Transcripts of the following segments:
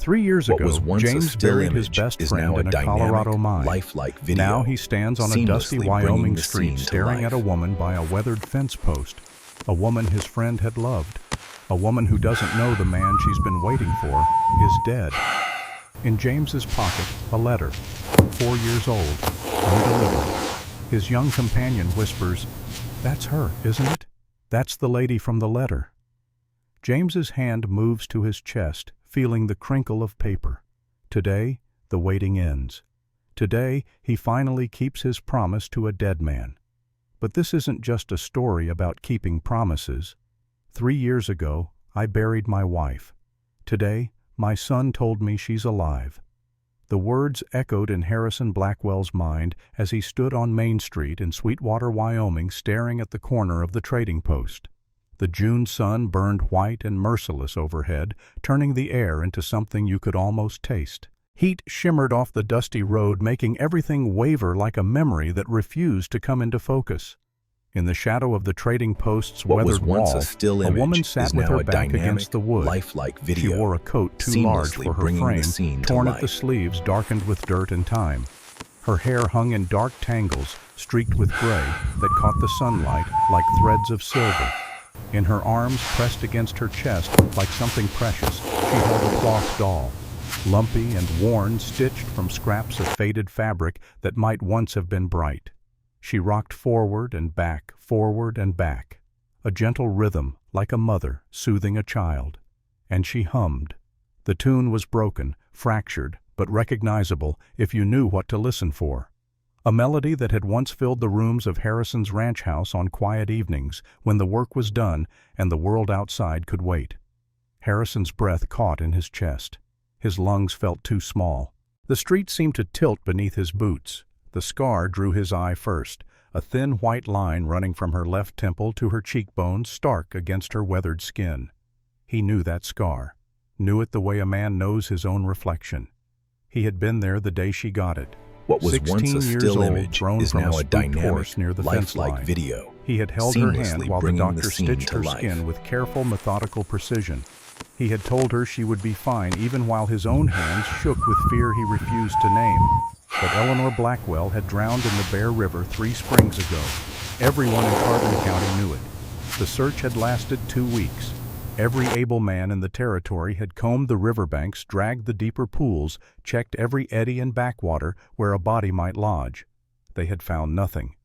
3 years What was ago, once a James still buried his image best is friend now a in a dynamic, Colorado mine. lifelike video, Now he stands on a dusty seamlessly Wyoming bringing the street scene to staring at a life. woman by a weathered fence post. A woman his friend had loved. A woman who doesn't know the man she's been waiting for is dead. In James's pocket, a letter, 4 years old, undelivered. His young companion whispers, "That's her, isn't it? That's the lady from the letter." James's hand moves to his chest, feeling the crinkle of paper. Today, the waiting ends. Today, he finally keeps his promise to a dead man. But this isn't just a story about keeping promises. 3 years ago, I buried my wife. Today, my son told me she's alive. The words echoed in Harrison Blackwell's mind as he stood on Main Street in Sweetwater, Wyoming, staring at the corner of the trading post. The June sun burned white and merciless overhead, turning the air into something you could almost taste. Heat shimmered off the dusty road, making everything waver like a memory that refused to come into focus. In the shadow of the trading post's weathered wall, a woman sat with her back against the wood. Lifelike video, She wore a coat too large for her frame, torn at the sleeves, darkened with dirt and time. Her hair hung in dark tangles, streaked with gray, that caught the sunlight like threads of silver. In her arms, pressed against her chest like something precious, she held a cloth doll, lumpy and worn, stitched from scraps of faded fabric that might once have been bright. She rocked forward and back, a gentle rhythm like a mother soothing a child. And she hummed. The tune was broken, fractured, but recognizable if you knew what to listen for. A melody that had once filled the rooms of Harrison's ranch house on quiet evenings when the work was done and the world outside could wait. Harrison's breath caught in his chest. His lungs felt too small. The street seemed to tilt beneath his boots. The scar drew his eye first, a thin white line running from her left temple to her cheekbones, stark against her weathered skin. He knew that scar, knew it the way a man knows his own reflection. He had been there the day she got it. What was once a still image is now a dynamic, near the fence lifelike line. video, He had held her hand seamlessly while the bringing doctor the scene stitched to her life. skin with careful, methodical precision. He had told her she would be fine even while his own hands shook with fear he refused to name. But Eleanor Blackwell had drowned in the Bear River 3 springs ago. Everyone in Carbon County knew it. The search had lasted 2 weeks. Every able man in the territory had combed the riverbanks, dragged the deeper pools, checked every eddy and backwater where a body might lodge. They had found nothing.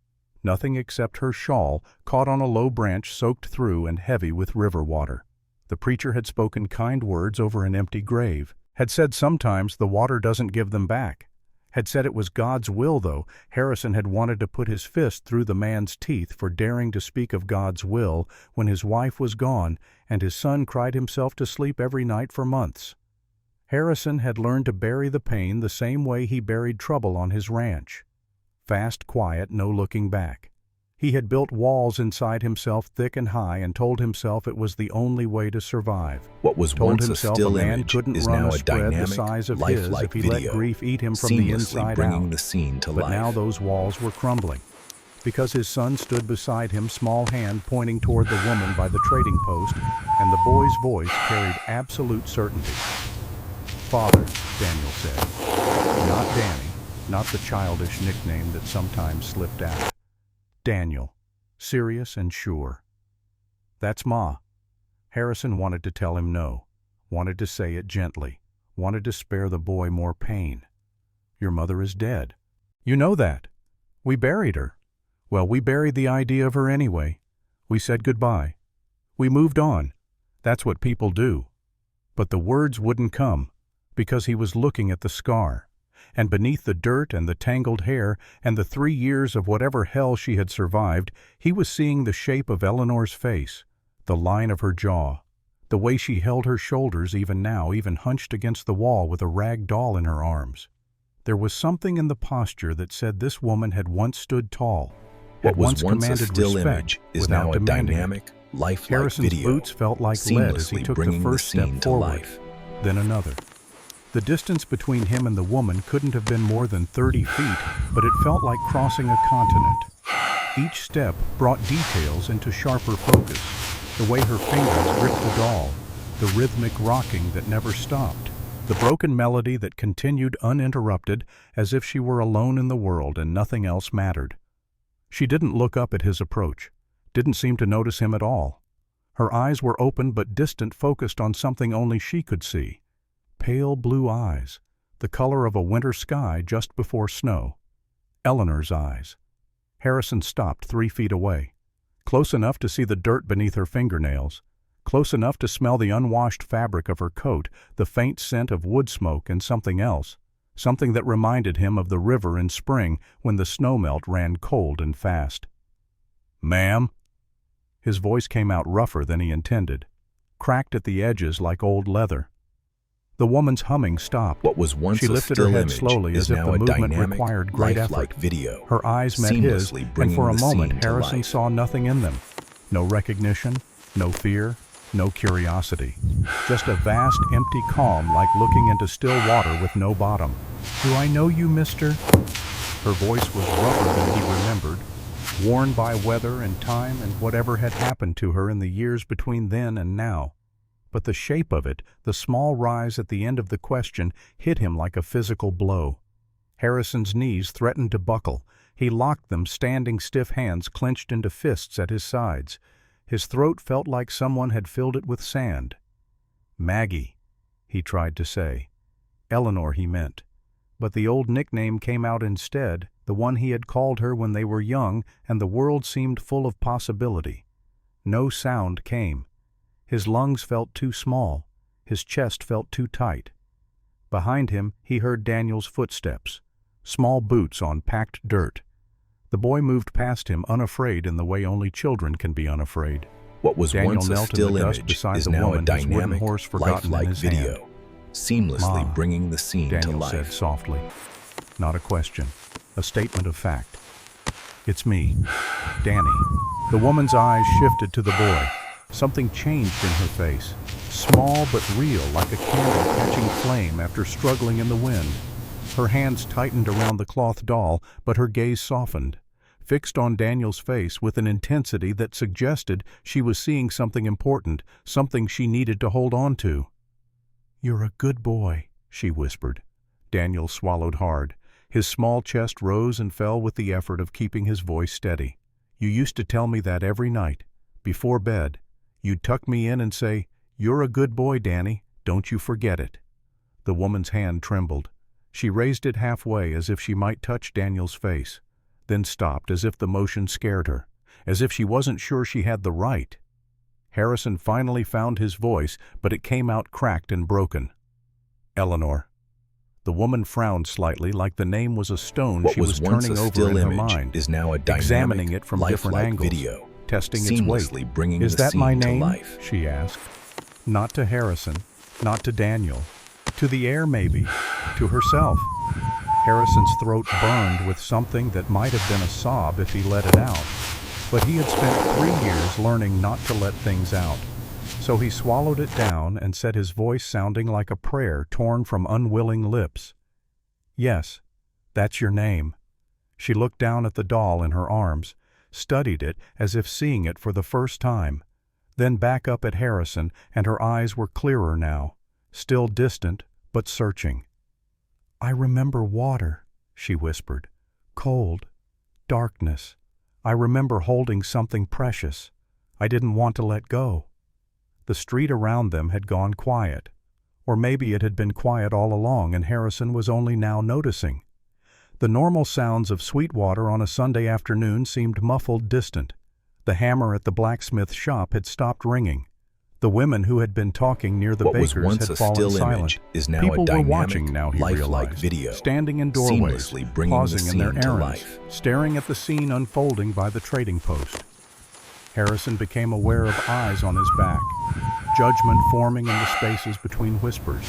Nothing except her shawl, caught on a low branch, soaked through and heavy with river water. The preacher had spoken kind words over an empty grave, had said sometimes the water doesn't give them back. Had said it was God's will, though. Harrison had wanted to put his fist through the man's teeth for daring to speak of God's will when his wife was gone and his son cried himself to sleep every night for months. Harrison had learned to bury the pain the same way he buried trouble on his ranch. Fast, quiet, no looking back. He had built walls inside himself thick and high and told himself it was the only way to survive. What was Told once a himself still a man image couldn't is run now a a spread the dynamic, size of his lifelike if he let video, grief eat him from the seamlessly inside bringing out. the scene to But life. now those walls were crumbling. Because his son stood beside him, small hand pointing toward the woman by the trading post, and the boy's voice carried absolute certainty. "Father," Daniel said. Not Danny, not the childish nickname that sometimes slipped out. Daniel, serious and sure. "That's Ma." Harrison wanted to tell him no, wanted to say it gently, wanted to spare the boy more pain. "Your mother is dead. You know that. We buried her. Well, we buried the idea of her anyway. We said goodbye. We moved on. That's what people do." But the words wouldn't come, because he was looking at the scar. And beneath the dirt and the tangled hair and the 3 years of whatever hell she had survived, he was seeing the shape of Eleanor's face, the line of her jaw, the way she held her shoulders even now, even hunched against the wall with a rag doll in her arms. There was something in the posture that said this woman had once stood tall, What had was once once a commanded still respect image is without now a demanding it. dynamic, lifelike Harrison's video, boots felt like lead as he seamlessly took the bringing the first step scene to forward, life. then another. The distance between him and the woman couldn't have been more than 30 feet, but it felt like crossing a continent. Each step brought details into sharper focus, the way her fingers gripped the doll, the rhythmic rocking that never stopped, the broken melody that continued uninterrupted as if she were alone in the world and nothing else mattered. She didn't look up at his approach, didn't seem to notice him at all. Her eyes were open but distant, focused on something only she could see. Pale blue eyes, the color of a winter sky just before snow. Eleanor's eyes. Harrison stopped 3 feet away, close enough to see the dirt beneath her fingernails, close enough to smell the unwashed fabric of her coat, the faint scent of wood smoke and something else, something that reminded him of the river in spring when the snowmelt ran cold and fast. "Ma'am?" His voice came out rougher than he intended, cracked at the edges like old leather. The woman's humming stopped. What was once she a lifted still her head image slowly is as if now the a movement dynamic, required great lifelike effort. video. Her eyes met his, seamlessly and bringing for a the moment scene to Harrison life. saw nothing in them. No recognition, no fear, no curiosity. Just a vast, empty calm like looking into still water with no bottom. "Do I know you, mister?" Her voice was rougher than he remembered, worn by weather and time and whatever had happened to her in the years between then and now. But the shape of it, the small rise at the end of the question, hit him like a physical blow. Harrison's knees threatened to buckle. He locked them, standing stiff, hands clenched into fists at his sides. His throat felt like someone had filled it with sand. "Maggie," he tried to say. Eleanor, he meant. But the old nickname came out instead, the one he had called her when they were young and the world seemed full of possibility. No sound came. His lungs felt too small. His chest felt too tight. Behind him, he heard Daniel's footsteps, small boots on packed dirt. The boy moved past him, unafraid in the way only children can be unafraid. What was Daniel once a knelt in still the dust image beside is the now a woman, his wooden dynamic, horse forgotten in lifelike his video, hand. seamlessly "Ma," bringing the scene to Daniel said life. softly. Not a question, a statement of fact. "It's me, Danny." The woman's eyes shifted to the boy. Something changed in her face, small but real, like a candle catching flame after struggling in the wind. Her hands tightened around the cloth doll, but her gaze softened, fixed on Daniel's face with an intensity that suggested she was seeing something important, something she needed to hold on to. "You're a good boy," she whispered. Daniel swallowed hard. His small chest rose and fell with the effort of keeping his voice steady. "You used to tell me that every night, before bed. You'd tuck me in and say, 'You're a good boy, Danny. Don't you forget it.'" The woman's hand trembled. She raised it halfway as if she might touch Daniel's face, then stopped as if the motion scared her, as if she wasn't sure she had the right. Harrison finally found his voice, but it came out cracked and broken. "Eleanor." The woman frowned slightly, like the name was a stone What she was once turning a over still in her image mind, is now a dynamic, examining it from different lifelike angles, video, testing its weight. seamlessly bringing "Is the that my scene to name?" life. she asked. Not to Harrison, not to Daniel, to the air maybe, to herself. Harrison's throat burned with something that might have been a sob if he let it out. But he had spent 3 years learning not to let things out. So he swallowed it down and said, his voice sounding like a prayer torn from unwilling lips. "Yes, that's your name." She looked down at the doll in her arms, studied it as if seeing it for the first time, then back up at Harrison, and her eyes were clearer now, still distant but searching. "I remember water," she whispered. "Cold, darkness. I remember holding something precious. I didn't want to let go." The street around them had gone quiet. Or maybe it had been quiet all along and Harrison was only now noticing. The normal sounds of Sweetwater on a Sunday afternoon seemed muffled, distant. The hammer at the blacksmith shop had stopped ringing. The women who had been talking near the What was bakers once had a fallen still silent. image is now People a were dynamic, watching now, he lifelike realized, video, standing in doorways, seamlessly bringing the pausing in their scene to errands, life. staring at the scene unfolding by the trading post. Harrison became aware of eyes on his back, judgment forming in the spaces between whispers.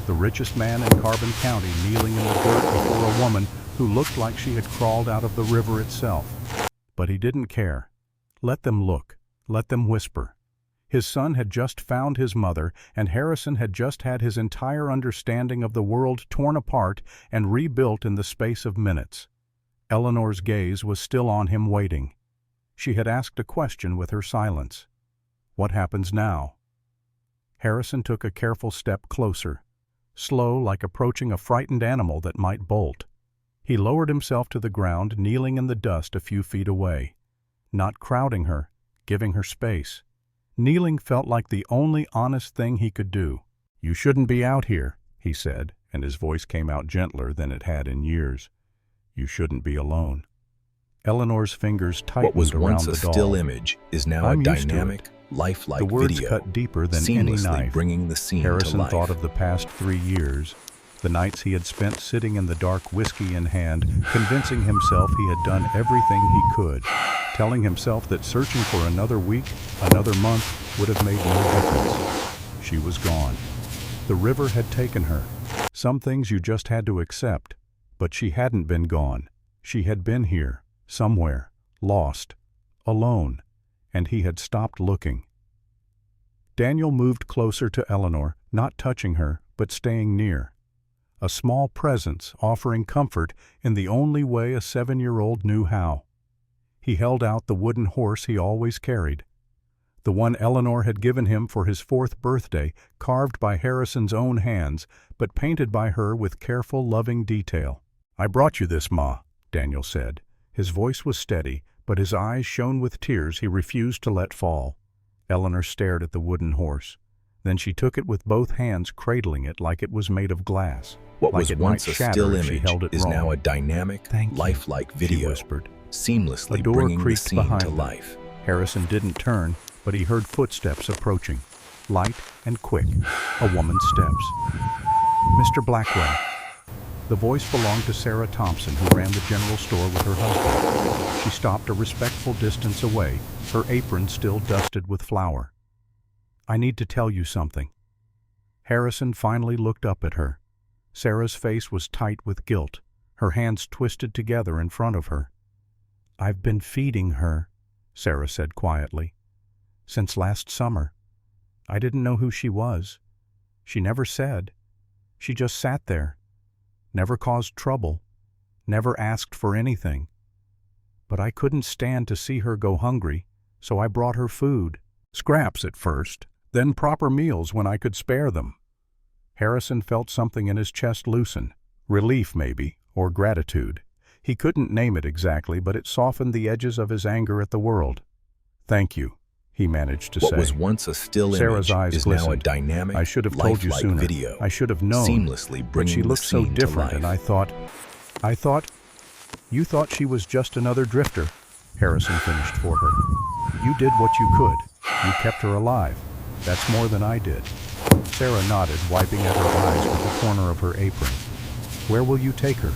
The richest man in Carbon County kneeling in the dirt before a woman who looked like she had crawled out of the river itself. But he didn't care. Let them look. Let them whisper. His son had just found his mother, and Harrison had just had his entire understanding of the world torn apart and rebuilt in the space of minutes. Eleanor's gaze was still on him, waiting. She had asked a question with her silence. What happens now? Harrison took a careful step closer, slow like approaching a frightened animal that might bolt. He lowered himself to the ground, kneeling in the dust a few feet away, not crowding her, giving her space. Kneeling felt like the only honest thing he could do. "You shouldn't be out here," he said, and his voice came out gentler than it had in years. "You shouldn't be alone." Eleanor's fingers tightened What was around once the a doll. still image is now I'm a used to dynamic, it. lifelike The words video, cut deeper than any seamlessly knife. bringing the scene Harrison to life. thought of the past 3 years, the nights he had spent sitting in the dark, whiskey in hand, convincing himself he had done everything he could, telling himself that searching for another week, another month, would have made no difference. She was gone. The river had taken her. Some things you just had to accept. But she hadn't been gone. She had been here, somewhere, lost, alone, and he had stopped looking. Daniel moved closer to Eleanor, not touching her, but staying near. A small presence offering comfort in the only way a 7-year-old knew how. He held out the wooden horse he always carried, the one Eleanor had given him for his 4th birthday, carved by Harrison's own hands, but painted by her with careful, loving detail. "I brought you this, Ma," Daniel said. His voice was steady, but his eyes shone with tears he refused to let fall. Eleanor stared at the wooden horse. Then she took it with both hands, cradling it like it was made of glass. What like was it once might a shatter still if she image held it is wrong. now a dynamic, "Thank you," lifelike she video, whispered. seamlessly A door bringing the creaked scene behind to them. life. Harrison didn't turn, but he heard footsteps approaching, light and quick, a woman's steps. "Mr. Blackwell." The voice belonged to Sarah Thompson, who ran the general store with her husband. She stopped a respectful distance away, her apron still dusted with flour. "I need to tell you something." Harrison finally looked up at her. Sarah's face was tight with guilt, her hands twisted together in front of her. "I've been feeding her," Sarah said quietly, "since last summer. I didn't know who she was. She never said. She just sat there, never caused trouble, never asked for anything. But I couldn't stand to see her go hungry, so I brought her food. Scraps at first, then proper meals when I could spare them." Harrison felt something in his chest loosen, relief maybe, or gratitude. He couldn't name it exactly, but it softened the edges of his anger at the world. "Thank you," he managed to say. What was once a still Sarah's image eyes is glistened. now a dynamic, "I should have told you lifelike sooner. video, I should have known." seamlessly But bringing she the looked so scene different, to life. and I thought, "You thought she was just another drifter," Harrison finished for her. "You did what you could. You kept her alive. That's more than I did." Sarah nodded, wiping at her eyes with the corner of her apron. "Where will you take her?"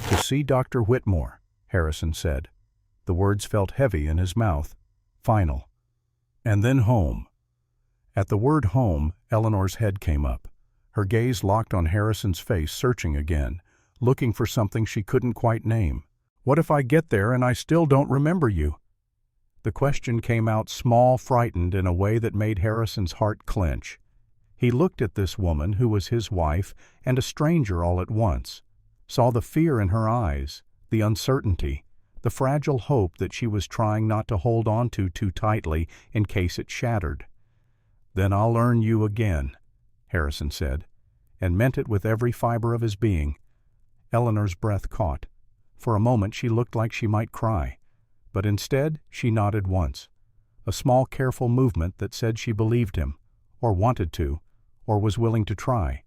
"To see Dr. Whitmore," Harrison said. The words felt heavy in his mouth, final. "And then home." At the word home, Eleanor's head came up. Her gaze locked on Harrison's face, searching again, looking for something she couldn't quite name. "What if I get there and I still don't remember you?" The question came out small, frightened, in a way that made Harrison's heart clench. He looked at this woman who was his wife and a stranger all at once, saw the fear in her eyes, the uncertainty, the fragile hope that she was trying not to hold on to too tightly in case it shattered. "Then I'll earn you again," Harrison said, and meant it with every fiber of his being. Eleanor's breath caught. For a moment she looked like she might cry, but instead she nodded once, a small careful movement that said she believed him, or wanted to, or was willing to try.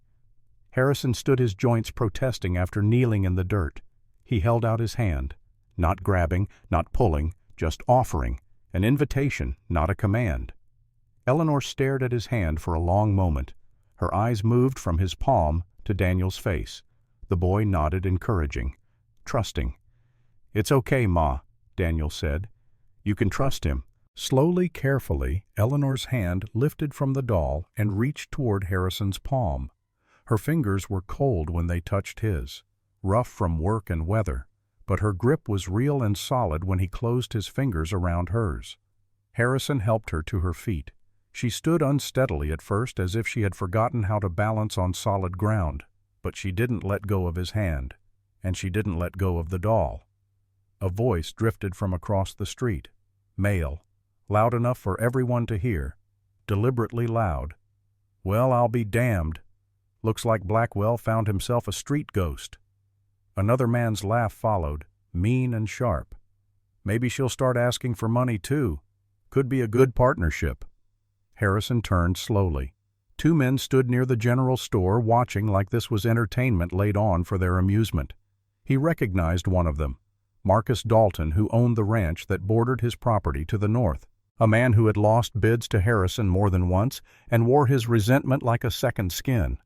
Harrison stood his joints protesting after kneeling in the dirt. He held out his hand, not grabbing, not pulling, just offering, an invitation, not a command. Eleanor stared at his hand for a long moment. Her eyes moved from his palm to Daniel's face. The boy nodded, encouraging, trusting. "It's okay, Ma," Daniel said. "You can trust him." Slowly, carefully, Eleanor's hand lifted from the doll and reached toward Harrison's palm. Her fingers were cold when they touched his, rough from work and weather, but her grip was real and solid when he closed his fingers around hers. Harrison helped her to her feet. She stood unsteadily at first, as if she had forgotten how to balance on solid ground, but she didn't let go of his hand, and she didn't let go of the doll. A voice drifted from across the street, male, loud enough for everyone to hear, deliberately loud. "Well, I'll be damned. Looks like Blackwell found himself a street ghost." Another man's laugh followed, mean and sharp. "Maybe she'll start asking for money too. Could be a good partnership." Harrison turned slowly. Two men stood near the general store watching like this was entertainment laid on for their amusement. He recognized one of them, Marcus Dalton, who owned the ranch that bordered his property to the north. A man who had lost bids to Harrison more than once and wore his resentment like a second skin.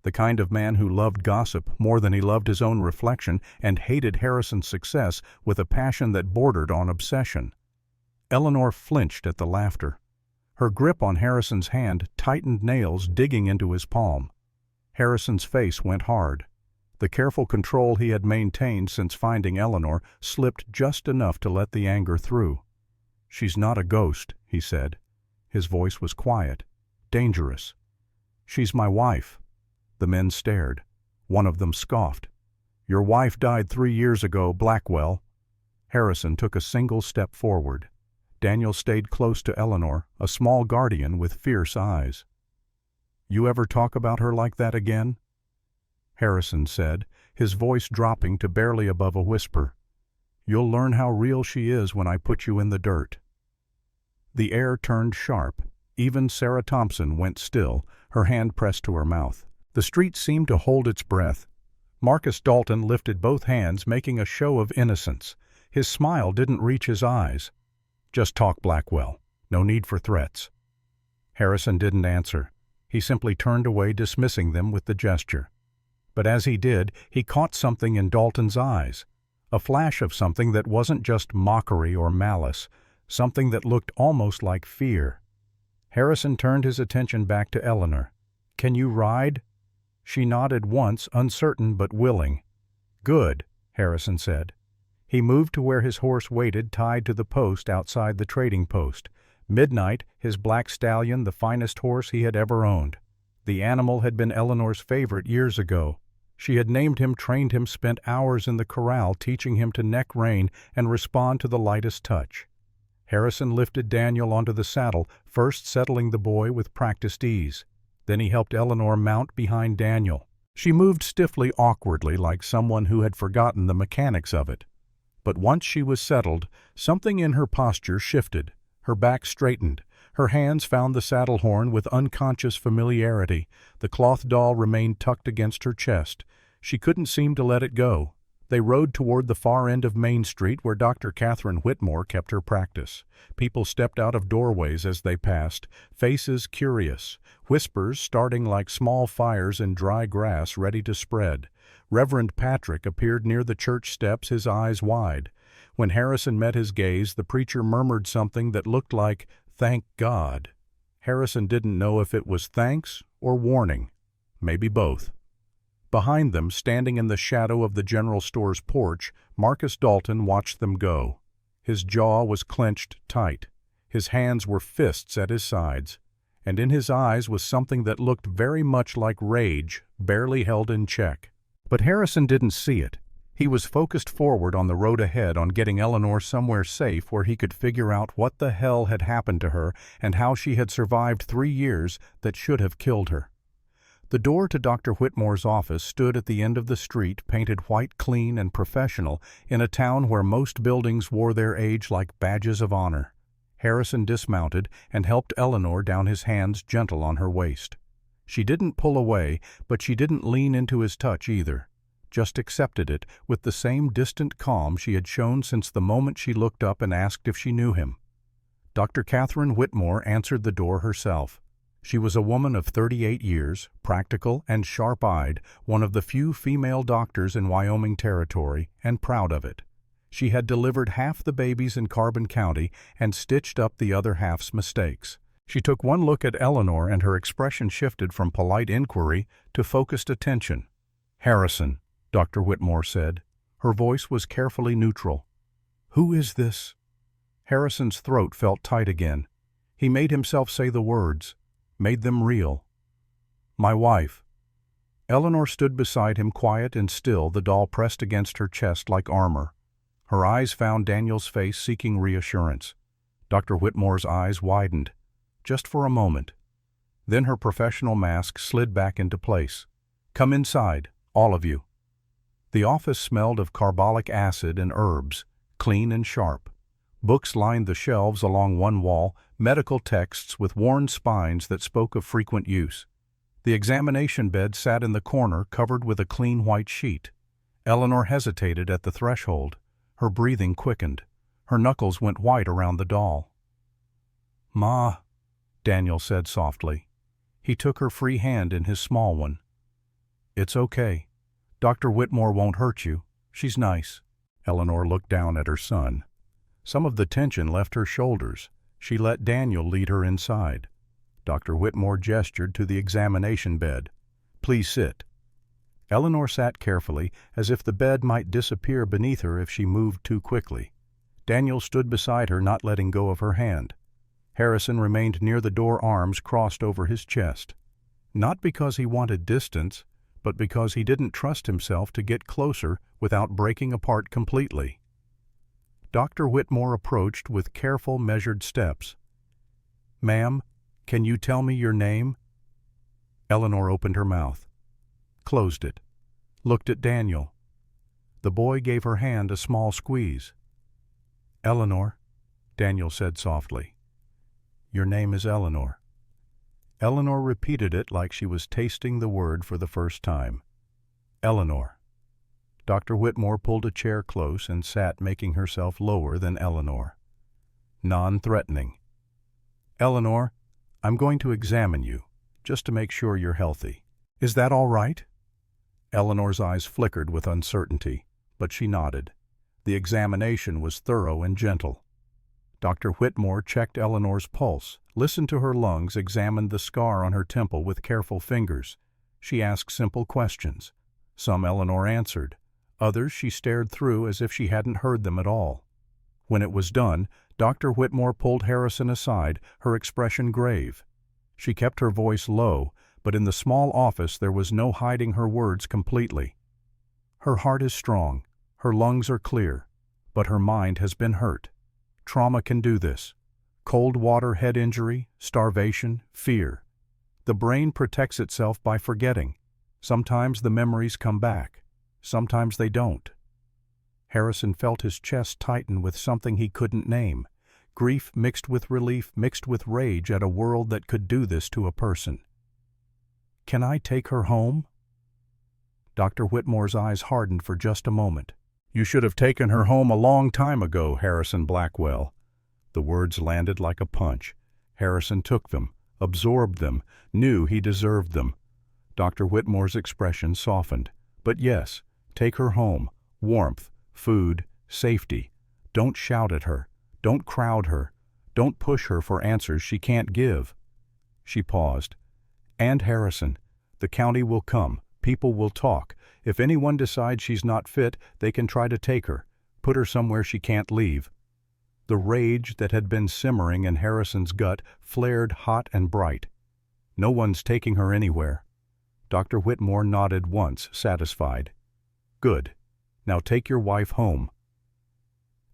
The kind of man who loved gossip more than he loved his own reflection and hated Harrison's success with a passion that bordered on obsession. Eleanor flinched at the laughter. Her grip on Harrison's hand tightened, nails digging into his palm. Harrison's face went hard. The careful control he had maintained since finding Eleanor slipped just enough to let the anger through. "She's not a ghost," he said. His voice was quiet, dangerous. "She's my wife." The men stared. One of them scoffed. "Your wife died 3 years ago, Blackwell." Harrison took a single step forward. Daniel stayed close to Eleanor, a small guardian with fierce eyes. "You ever talk about her like that again?" Harrison said, his voice dropping to barely above a whisper. "You'll learn how real she is when I put you in the dirt." The air turned sharp. Even Sarah Thompson went still, her hand pressed to her mouth. The street seemed to hold its breath. Marcus Dalton lifted both hands, making a show of innocence. His smile didn't reach his eyes. "Just talk, Blackwell. No need for threats." Harrison didn't answer. He simply turned away, dismissing them with the gesture. But as he did, he caught something in Dalton's eyes. A flash of something that wasn't just mockery or malice, something that looked almost like fear. Harrison turned his attention back to Eleanor. "Can you ride?" She nodded once, uncertain but willing. "Good," Harrison said. He moved to where his horse waited, tied to the post outside the trading post. Midnight, his black stallion, the finest horse he had ever owned. The animal had been Eleanor's favorite years ago. She had named him, trained him, spent hours in the corral teaching him to neck rein and respond to the lightest touch. Harrison lifted Daniel onto the saddle, first settling the boy with practiced ease. Then he helped Eleanor mount behind Daniel. She moved stiffly, awkwardly, like someone who had forgotten the mechanics of it. But once she was settled, something in her posture shifted. Her back straightened. Her hands found the saddle horn with unconscious familiarity. The cloth doll remained tucked against her chest. She couldn't seem to let it go. They rode toward the far end of Main Street where Dr. Catherine Whitmore kept her practice. People stepped out of doorways as they passed, faces curious, whispers starting like small fires in dry grass ready to spread. Reverend Patrick appeared near the church steps, his eyes wide. When Harrison met his gaze, the preacher murmured something that looked like, "Thank God." Harrison didn't know if it was thanks or warning. Maybe both. Behind them, standing in the shadow of the general store's porch, Marcus Dalton watched them go. His jaw was clenched tight. His hands were fists at his sides. And in his eyes was something that looked very much like rage, barely held in check. But Harrison didn't see it. He was focused forward on the road ahead, on getting Eleanor somewhere safe where he could figure out what the hell had happened to her and how she had survived 3 years that should have killed her. The door to Dr. Whitmore's office stood at the end of the street, painted white, clean, and professional, in a town where most buildings wore their age like badges of honor. Harrison dismounted and helped Eleanor down, his hands gentle on her waist. She didn't pull away, but she didn't lean into his touch either. Just accepted it with the same distant calm she had shown since the moment she looked up and asked if she knew him. Dr. Catherine Whitmore answered the door herself. She was a woman of 38 years, practical and sharp-eyed, one of the few female doctors in Wyoming Territory, and proud of it. She had delivered half the babies in Carbon County and stitched up the other half's mistakes. She took one look at Eleanor and her expression shifted from polite inquiry to focused attention. "Harrison," Dr. Whitmore said. Her voice was carefully neutral. "Who is this?" Harrison's throat felt tight again. He made himself say the words, made them real. "My wife." Eleanor stood beside him, quiet and still, the doll pressed against her chest like armor. Her eyes found Daniel's face, seeking reassurance. Dr. Whitmore's eyes widened, just for a moment. Then her professional mask slid back into place. Come inside, all of you." The office smelled of carbolic acid and herbs, clean and sharp. Books lined the shelves along one wall, medical texts with worn spines that spoke of frequent use. The examination bed sat in the corner, covered with a clean white sheet. Eleanor hesitated at the threshold. Her breathing quickened. Her knuckles went white around the doll. "Ma," Daniel said softly. He took her free hand in his small one. "It's okay. Dr. Whitmore won't hurt you. She's nice." Eleanor looked down at her son. Some of the tension left her shoulders. She let Daniel lead her inside. Dr. Whitmore gestured to the examination bed. "Please sit." Eleanor sat carefully, as if the bed might disappear beneath her if she moved too quickly. Daniel stood beside her, not letting go of her hand. Harrison remained near the door, arms crossed over his chest. Not because he wanted distance, but because he didn't trust himself to get closer without breaking apart completely. Dr. Whitmore approached with careful, measured steps. "Ma'am, can you tell me your name?" Eleanor opened her mouth, closed it, looked at Daniel. The boy gave her hand a small squeeze. "Eleanor," Daniel said softly. "Your name is Eleanor." Eleanor repeated it like she was tasting the word for the first time. "Eleanor." Dr. Whitmore pulled a chair close and sat, making herself lower than Eleanor. Non-threatening. "Eleanor, I'm going to examine you, just to make sure you're healthy. Is that all right?" Eleanor's eyes flickered with uncertainty, but she nodded. The examination was thorough and gentle. Dr. Whitmore checked Eleanor's pulse, listened to her lungs, examined the scar on her temple with careful fingers. She asked simple questions. Some Eleanor answered. Others she stared through as if she hadn't heard them at all. When it was done, Dr. Whitmore pulled Harrison aside, her expression grave. She kept her voice low, but in the small office there was no hiding her words completely. "Her heart is strong, her lungs are clear, but her mind has been hurt. Trauma can do this. Cold water head injury, starvation, fear. The brain protects itself by forgetting. Sometimes the memories come back. Sometimes they don't." Harrison felt his chest tighten with something he couldn't name. Grief mixed with relief, mixed with rage at a world that could do this to a person. "Can I take her home?" Dr. Whitmore's eyes hardened for just a moment. "You should have taken her home a long time ago, Harrison Blackwell." The words landed like a punch. Harrison took them, absorbed them, knew he deserved them. Dr. Whitmore's expression softened. "But yes, take her home. Warmth, food, safety. Don't shout at her. Don't crowd her. Don't push her for answers she can't give." She paused. "And Harrison, the county will come. People will talk. If anyone decides she's not fit, they can try to take her, put her somewhere she can't leave." The rage that had been simmering in Harrison's gut flared hot and bright. "No one's taking her anywhere." Dr. Whitmore nodded once, satisfied. "Good. Now take your wife home."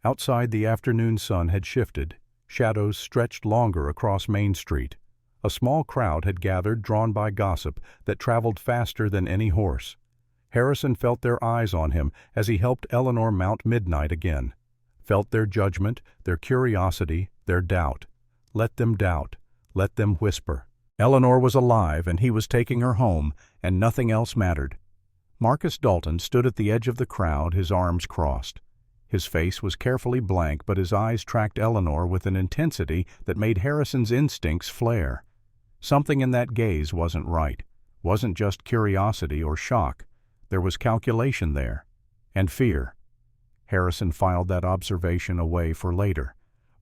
Outside, the afternoon sun had shifted. Shadows stretched longer across Main Street. A small crowd had gathered, drawn by gossip that traveled faster than any horse. Harrison felt their eyes on him as he helped Eleanor mount Midnight again. Felt their judgment, their curiosity, their doubt. Let them doubt. Let them whisper. Eleanor was alive, and he was taking her home, and nothing else mattered. Marcus Dalton stood at the edge of the crowd, his arms crossed. His face was carefully blank, but his eyes tracked Eleanor with an intensity that made Harrison's instincts flare. Something in that gaze wasn't right. Wasn't just curiosity or shock. There was calculation there. And fear. Harrison filed that observation away for later.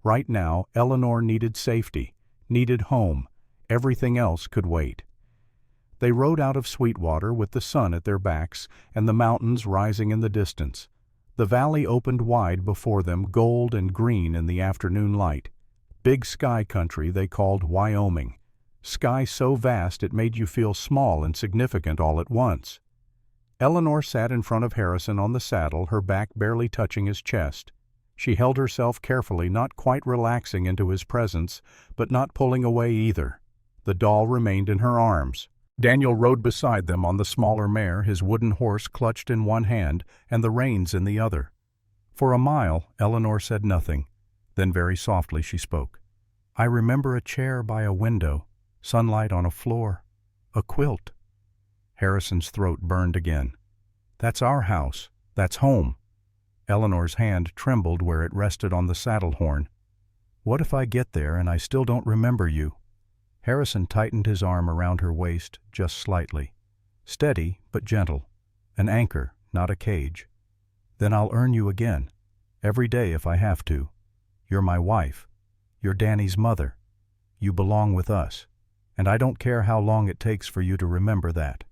Right now, Eleanor needed safety, needed home. Everything else could wait. They rode out of Sweetwater with the sun at their backs and the mountains rising in the distance. The valley opened wide before them, gold and green in the afternoon light. Big sky country they called Wyoming. Sky so vast it made you feel small and significant all at once. Eleanor sat in front of Harrison on the saddle, her back barely touching his chest. She held herself carefully, not quite relaxing into his presence, but not pulling away either. The doll remained in her arms. Daniel rode beside them on the smaller mare, his wooden horse clutched in one hand and the reins in the other. For a mile, Eleanor said nothing. Then very softly she spoke. "I remember a chair by a window, sunlight on a floor, a quilt." Harrison's throat burned again. "That's our house. That's home." Eleanor's hand trembled where it rested on the saddle horn. "What if I get there and I still don't remember you?" Harrison tightened his arm around her waist just slightly. Steady, but gentle. An anchor, not a cage. "Then I'll earn you again. Every day if I have to. You're my wife. You're Danny's mother. You belong with us. And I don't care how long it takes for you to remember that."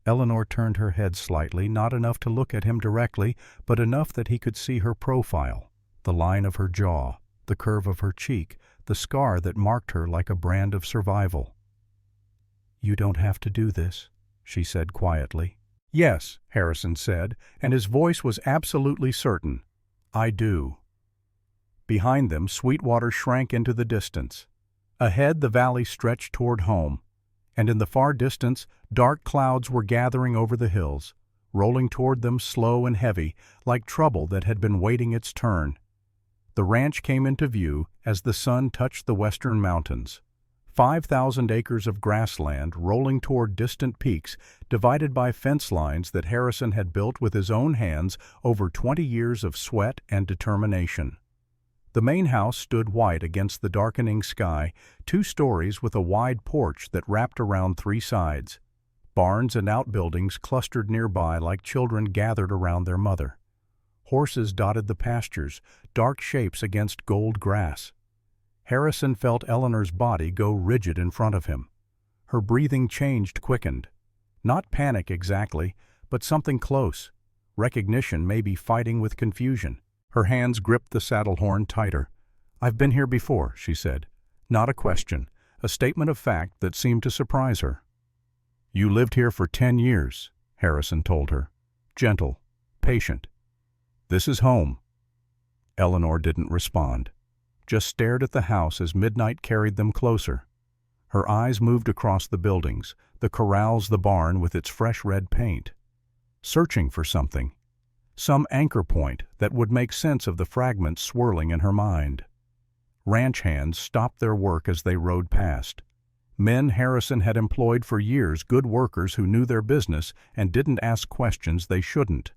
Eleanor turned her head slightly, not enough to look at him directly, but enough that he could see her profile, the line of her jaw, the curve of her cheek, the scar that marked her like a brand of survival. "You don't have to do this," she said quietly. "Yes," Harrison said, and his voice was absolutely certain. "I do." Behind them, Sweetwater shrank into the distance. Ahead, the valley stretched toward home, and in the far distance, dark clouds were gathering over the hills, rolling toward them slow and heavy, like trouble that had been waiting its turn. The ranch came into view as the sun touched the western mountains. 5,000 acres of grassland rolling toward distant peaks, divided by fence lines that Harrison had built with his own hands over 20 years of sweat and determination. The main house stood white against the darkening sky, 2 stories with a wide porch that wrapped around 3 sides. Barns and outbuildings clustered nearby like children gathered around their mother. Horses dotted the pastures, dark shapes against gold grass. Harrison felt Eleanor's body go rigid in front of him. Her breathing changed, quickened. Not panic exactly, but something close. Recognition, maybe fighting with confusion. Her hands gripped the saddle horn tighter. "I've been here before," she said. Not a question, a statement of fact that seemed to surprise her. "You lived here for 10 years, Harrison told her. Gentle, patient. "This is home." Eleanor didn't respond, just stared at the house as midnight carried them closer. Her eyes moved across the buildings, the corrals, the barn with its fresh red paint. Searching for something. Some anchor point that would make sense of the fragments swirling in her mind. Ranch hands stopped their work as they rode past. Men Harrison had employed for years, good workers who knew their business and didn't ask questions they shouldn't.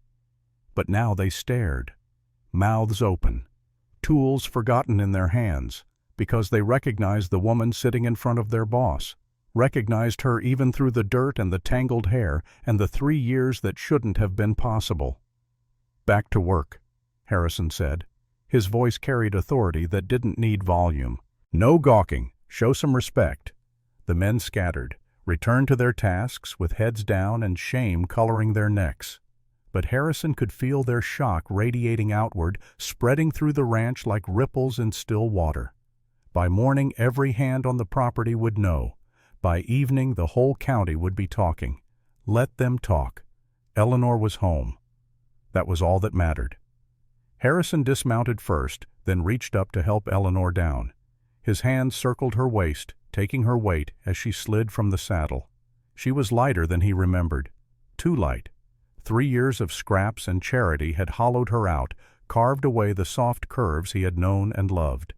But now they stared, mouths open, tools forgotten in their hands, because they recognized the woman sitting in front of their boss, recognized her even through the dirt and the tangled hair and the 3 years that shouldn't have been possible. "Back to work," Harrison said. His voice carried authority that didn't need volume. "No gawking, show some respect." The men scattered, returned to their tasks with heads down and shame coloring their necks. But Harrison could feel their shock radiating outward, spreading through the ranch like ripples in still water. By morning, every hand on the property would know. By evening, the whole county would be talking. Let them talk. Eleanor was home. That was all that mattered. Harrison dismounted first, then reached up to help Eleanor down. His hand circled her waist, taking her weight as she slid from the saddle. She was lighter than he remembered. Too light. 3 years of scraps and charity had hollowed her out, carved away the soft curves he had known and loved.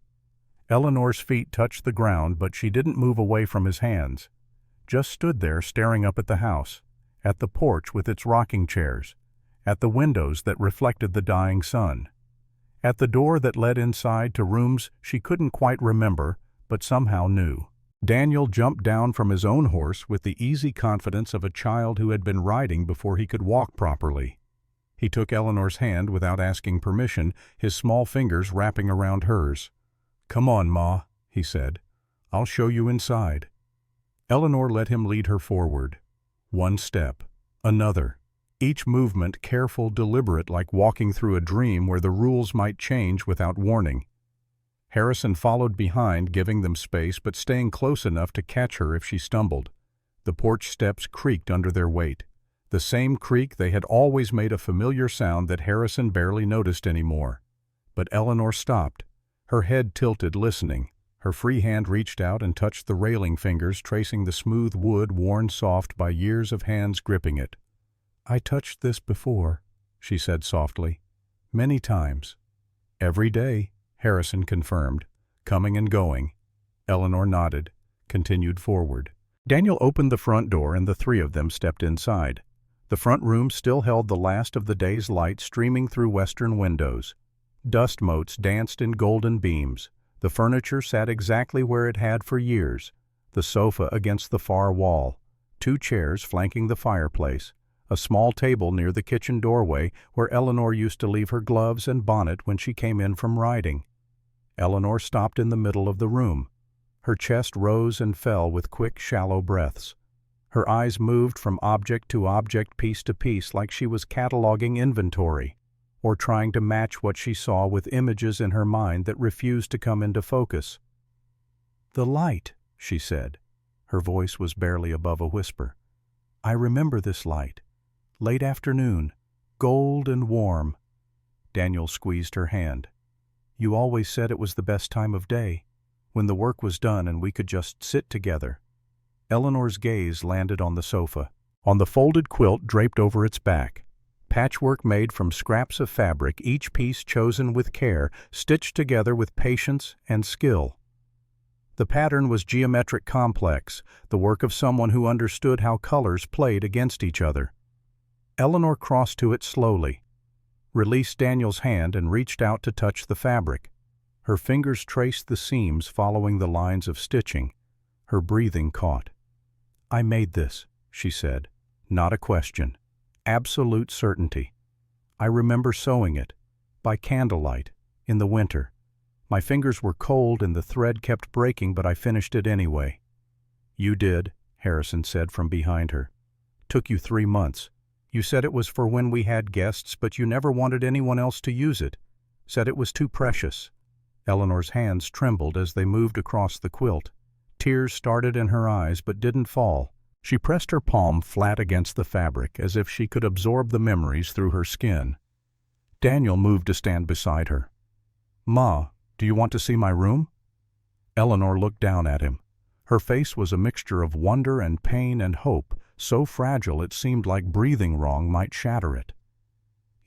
Eleanor's feet touched the ground, but she didn't move away from his hands. Just stood there staring up at the house, at the porch with its rocking chairs, at the windows that reflected the dying sun, at the door that led inside to rooms she couldn't quite remember, but somehow knew. Daniel jumped down from his own horse with the easy confidence of a child who had been riding before he could walk properly. He took Eleanor's hand without asking permission, his small fingers wrapping around hers. "Come on, Ma," he said. "I'll show you inside." Eleanor let him lead her forward. One step, another, each movement careful, deliberate, like walking through a dream where the rules might change without warning. Harrison followed behind, giving them space but staying close enough to catch her if she stumbled. The porch steps creaked under their weight. The same creak they had always made a familiar sound that Harrison barely noticed anymore. But Eleanor stopped, her head tilted, listening, Her free hand reached out and touched the railing fingers, tracing the smooth wood worn soft by years of hands gripping it. "I touched this before," she said softly. "Many times." "Every day," Harrison confirmed, coming and going. Eleanor nodded, continued forward. Daniel opened the front door and the three of them stepped inside. The front room still held the last of the day's light streaming through western windows. Dust motes danced in golden beams. The furniture sat exactly where it had for years, the sofa against the far wall, 2 chairs flanking the fireplace, a small table near the kitchen doorway where Eleanor used to leave her gloves and bonnet when she came in from riding. Eleanor stopped in the middle of the room. Her chest rose and fell with quick, shallow breaths. Her eyes moved from object to object, piece to piece, like she was cataloging inventory, or trying to match what she saw with images in her mind that refused to come into focus. "The light," she said. Her voice was barely above a whisper. "I remember this light. Late afternoon, gold and warm." Daniel squeezed her hand. "You always said it was the best time of day, when the work was done and we could just sit together." Eleanor's gaze landed on the sofa, on the folded quilt draped over its back. Patchwork made from scraps of fabric, each piece chosen with care, stitched together with patience and skill. The pattern was geometric complex, the work of someone who understood how colors played against each other. Eleanor crossed to it slowly, released Daniel's hand and reached out to touch the fabric. Her fingers traced the seams following the lines of stitching. Her breathing caught. "I made this," she said, not a question. Absolute certainty. "I remember sewing it, by candlelight, in the winter. My fingers were cold and the thread kept breaking, but I finished it anyway." "You did," Harrison said from behind her. "Took you 3 months. You said it was for when we had guests, but you never wanted anyone else to use it. Said it was too precious." Eleanor's hands trembled as they moved across the quilt. Tears started in her eyes but didn't fall. She pressed her palm flat against the fabric as if she could absorb the memories through her skin. Daniel moved to stand beside her. "Ma, do you want to see my room?" Eleanor looked down at him. Her face was a mixture of wonder and pain and hope, so fragile it seemed like breathing wrong might shatter it.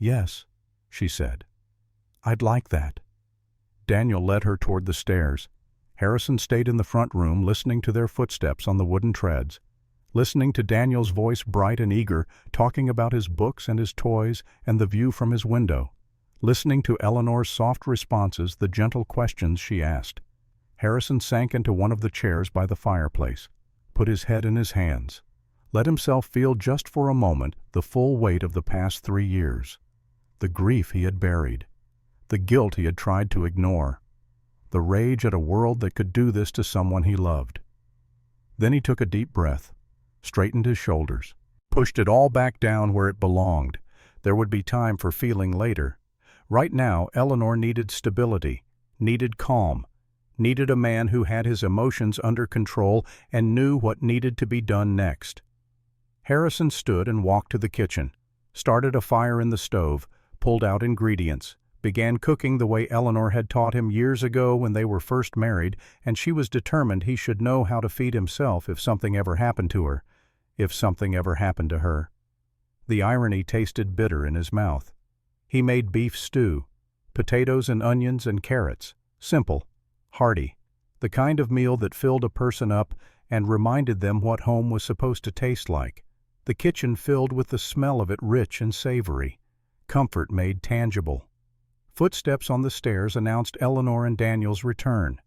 "Yes," she said. "I'd like that." Daniel led her toward the stairs. Harrison stayed in the front room listening to their footsteps on the wooden treads, listening to Daniel's voice bright and eager, talking about his books and his toys and the view from his window, listening to Eleanor's soft responses, the gentle questions she asked. Harrison sank into one of the chairs by the fireplace, put his head in his hands, let himself feel just for a moment the full weight of the past 3 years, the grief he had buried, the guilt he had tried to ignore, the rage at a world that could do this to someone he loved. Then he took a deep breath, straightened his shoulders, pushed it all back down where it belonged. There would be time for feeling later. Right now, Eleanor needed stability, needed calm, needed a man who had his emotions under control and knew what needed to be done next. Harrison stood and walked to the kitchen, started a fire in the stove, pulled out ingredients, began cooking the way Eleanor had taught him years ago when they were first married, and she was determined he should know how to feed himself if something ever happened to her, if something ever happened to her. The irony tasted bitter in his mouth. He made beef stew, potatoes and onions and carrots, simple, hearty, the kind of meal that filled a person up and reminded them what home was supposed to taste like. The kitchen filled with the smell of it, rich and savory, comfort made tangible. Footsteps on the stairs announced Eleanor and Daniel's return.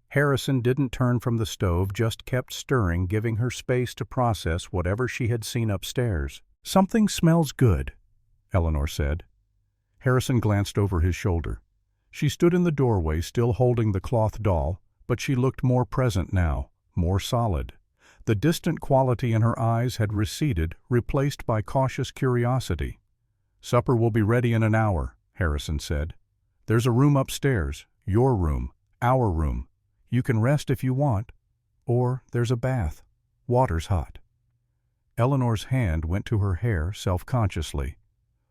Harrison didn't turn from the stove, just kept stirring, giving her space to process whatever she had seen upstairs. "Something smells good," Eleanor said. Harrison glanced over his shoulder. She stood in the doorway, still holding the cloth doll, but she looked more present now, more solid. The distant quality in her eyes had receded, replaced by cautious curiosity. "Supper will be ready in an hour," Harrison said. "There's a room upstairs, your room, our room. You can rest if you want. Or there's a bath. Water's hot." Eleanor's hand went to her hair self-consciously.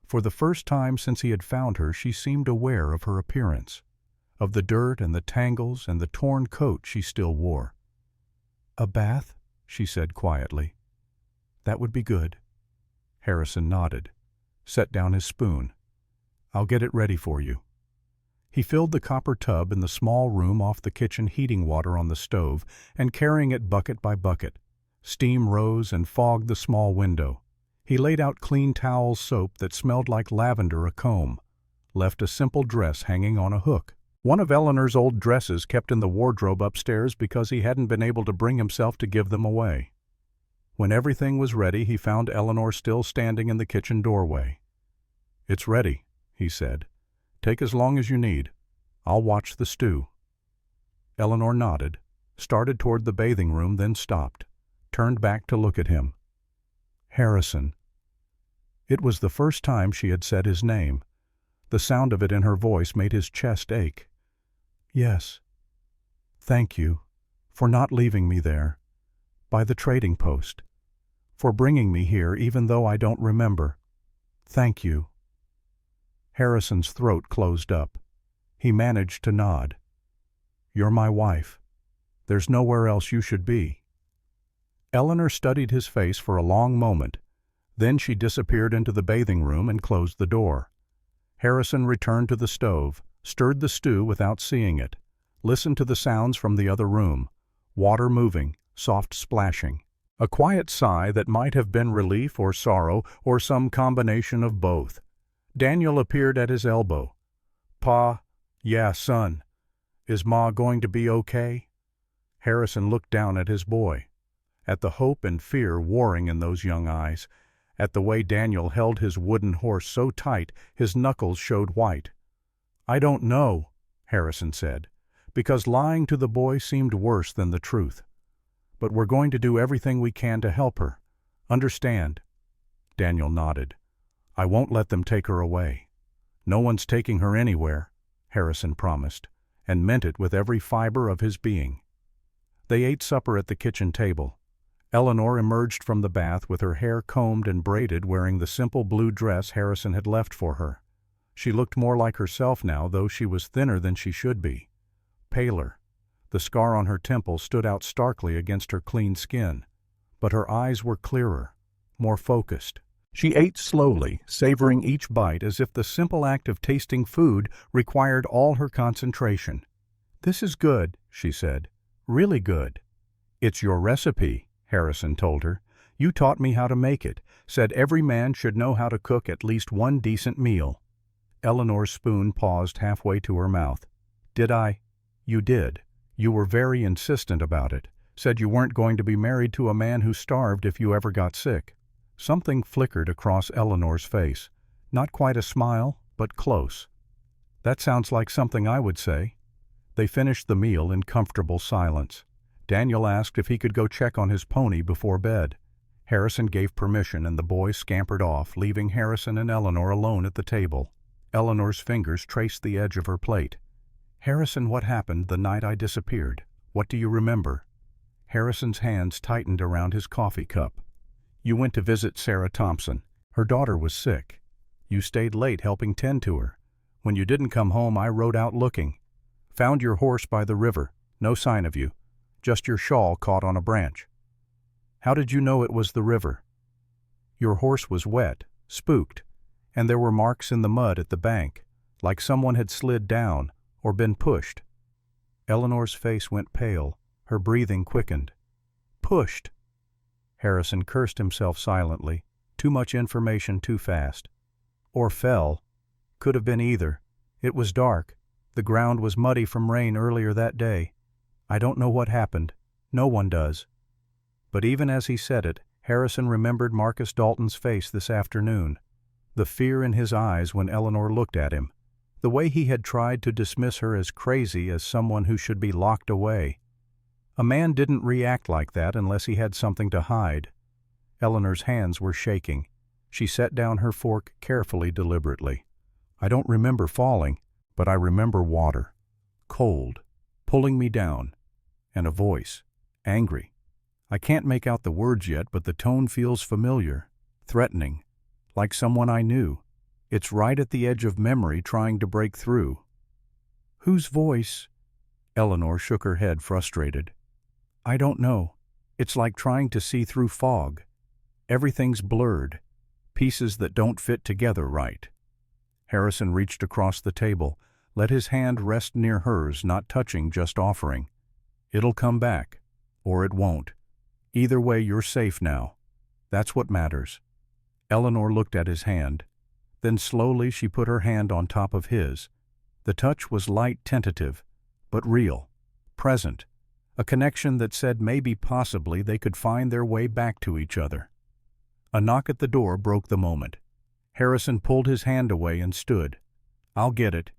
For the first time since he had found her, she seemed aware of her appearance. of the dirt and the tangles and the torn coat she still wore. "A bath?" she said quietly. "That would be good." Harrison nodded, set down his spoon. "I'll get it ready for you." He filled the copper tub in the small room off the kitchen, heating water on the stove and carrying it bucket by bucket. Steam rose and fogged the small window. He laid out clean towel soap that smelled like lavender, a comb, left a simple dress hanging on a hook. One of Eleanor's old dresses kept in the wardrobe upstairs because he hadn't been able to bring himself to give them away. When everything was ready, he found Eleanor still standing in the kitchen doorway. "It's ready," he said. "Take as long as you need. I'll watch the stew." Eleanor nodded, started toward the bathing room, then stopped, turned back to look at him. "Harrison." It was the first time she had said his name. The sound of it in her voice made his chest ache. "Yes. Thank you for not leaving me there, by the trading post, for bringing me here even though I don't remember. Thank you." Harrison's throat closed up. He managed to nod. "You're my wife. There's nowhere else you should be." Eleanor studied his face for a long moment. Then she disappeared into the bathing room and closed the door. Harrison returned to the stove, stirred the stew without seeing it, listened to the sounds from the other room, water moving, soft splashing. A quiet sigh that might have been relief or sorrow or some combination of both. Daniel appeared at his elbow. "Pa, yeah, son. Is Ma going to be okay?" Harrison looked down at his boy, at the hope and fear warring in those young eyes, at the way Daniel held his wooden horse so tight his knuckles showed white. "I don't know," Harrison said, because lying to the boy seemed worse than the truth. "But we're going to do everything we can to help her. Understand?" Daniel nodded. "I won't let them take her away." "No one's taking her anywhere," Harrison promised, and meant it with every fiber of his being. They ate supper at the kitchen table. Eleanor emerged from the bath with her hair combed and braided, wearing the simple blue dress Harrison had left for her. She looked more like herself now, though she was thinner than she should be. Paler. The scar on her temple stood out starkly against her clean skin, but her eyes were clearer, more focused. She ate slowly, savoring each bite as if the simple act of tasting food required all her concentration. "This is good," she said. "Really good." "It's your recipe," Harrison told her. "You taught me how to make it, said every man should know how to cook at least one decent meal." Eleanor's spoon paused halfway to her mouth. "Did I?" "You did. You were very insistent about it. Said you weren't going to be married to a man who starved if you ever got sick." Something flickered across Eleanor's face. Not quite a smile, but close. "That sounds like something I would say." They finished the meal in comfortable silence. Daniel asked if he could go check on his pony before bed. Harrison gave permission and the boys scampered off, leaving Harrison and Eleanor alone at the table. Eleanor's fingers traced the edge of her plate. "Harrison, what happened the night I disappeared? What do you remember?" Harrison's hands tightened around his coffee cup. "You went to visit Sarah Thompson. Her daughter was sick. You stayed late helping tend to her. When you didn't come home, I rode out looking. Found your horse by the river. No sign of you. Just your shawl caught on a branch." "How did you know it was the river?" "Your horse was wet, spooked, and there were marks in the mud at the bank, like someone had slid down or been pushed." Eleanor's face went pale. Her breathing quickened. "Pushed!" Harrison cursed himself silently. Too much information too fast. "Or fell. Could have been either. It was dark. The ground was muddy from rain earlier that day. I don't know what happened. No one does." But even as he said it, Harrison remembered Marcus Dalton's face this afternoon. The fear in his eyes when Eleanor looked at him. The way he had tried to dismiss her as crazy, as someone who should be locked away. A man didn't react like that unless he had something to hide. Eleanor's hands were shaking. She set down her fork carefully, deliberately. "I don't remember falling, but I remember water. Cold. Pulling me down. And a voice. Angry. I can't make out the words yet, but the tone feels familiar. Threatening. Like someone I knew. It's right at the edge of memory trying to break through." Whose voice? Eleanor shook her head, frustrated. I don't know. It's like trying to see through fog. Everything's blurred, pieces that don't fit together right. Harrison reached across the table, let his hand rest near hers, not touching, just offering. It'll come back, or it won't. Either way, you're safe now. That's what matters. Eleanor looked at his hand. Then slowly she put her hand on top of his. The touch was light, tentative, but real, present, a connection that said maybe, possibly, they could find their way back to each other. A knock at the door broke the moment. Harrison pulled his hand away and stood. I'll get it.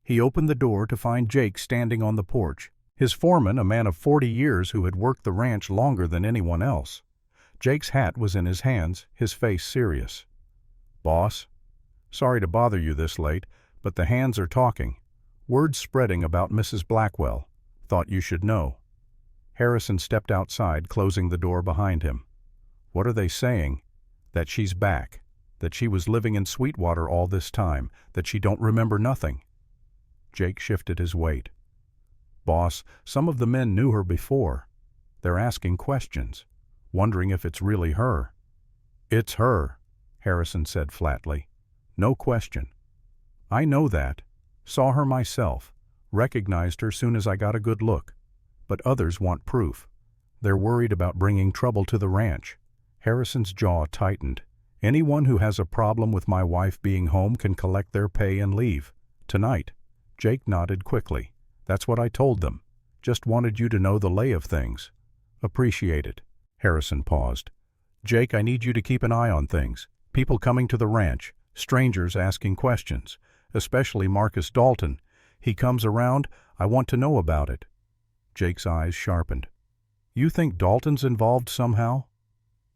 He opened the door to find Jake standing on the porch, his foreman, a man of 40 years who had worked the ranch longer than anyone else. Jake's hat was in his hands, his face serious. Boss, sorry to bother you this late, but the hands are talking. Word spreading about Mrs. Blackwell. Thought you should know. Harrison stepped outside, closing the door behind him. What are they saying? That she's back. That she was living in Sweetwater all this time. That she don't remember nothing. Jake shifted his weight. Boss, some of the men knew her before. They're asking questions, wondering if it's really her. It's her, Harrison said flatly. No question. I know that. Saw her myself. Recognized her soon as I got a good look. But others want proof. They're worried about bringing trouble to the ranch. Harrison's jaw tightened. Anyone who has a problem with my wife being home can collect their pay and leave. Tonight. Jake nodded quickly. That's what I told them. Just wanted you to know the lay of things. Appreciate it. Harrison paused. Jake, I need you to keep an eye on things. People coming to the ranch. Strangers asking questions. Especially Marcus Dalton. He comes around. I want to know about it. Jake's eyes sharpened. You think Dalton's involved somehow?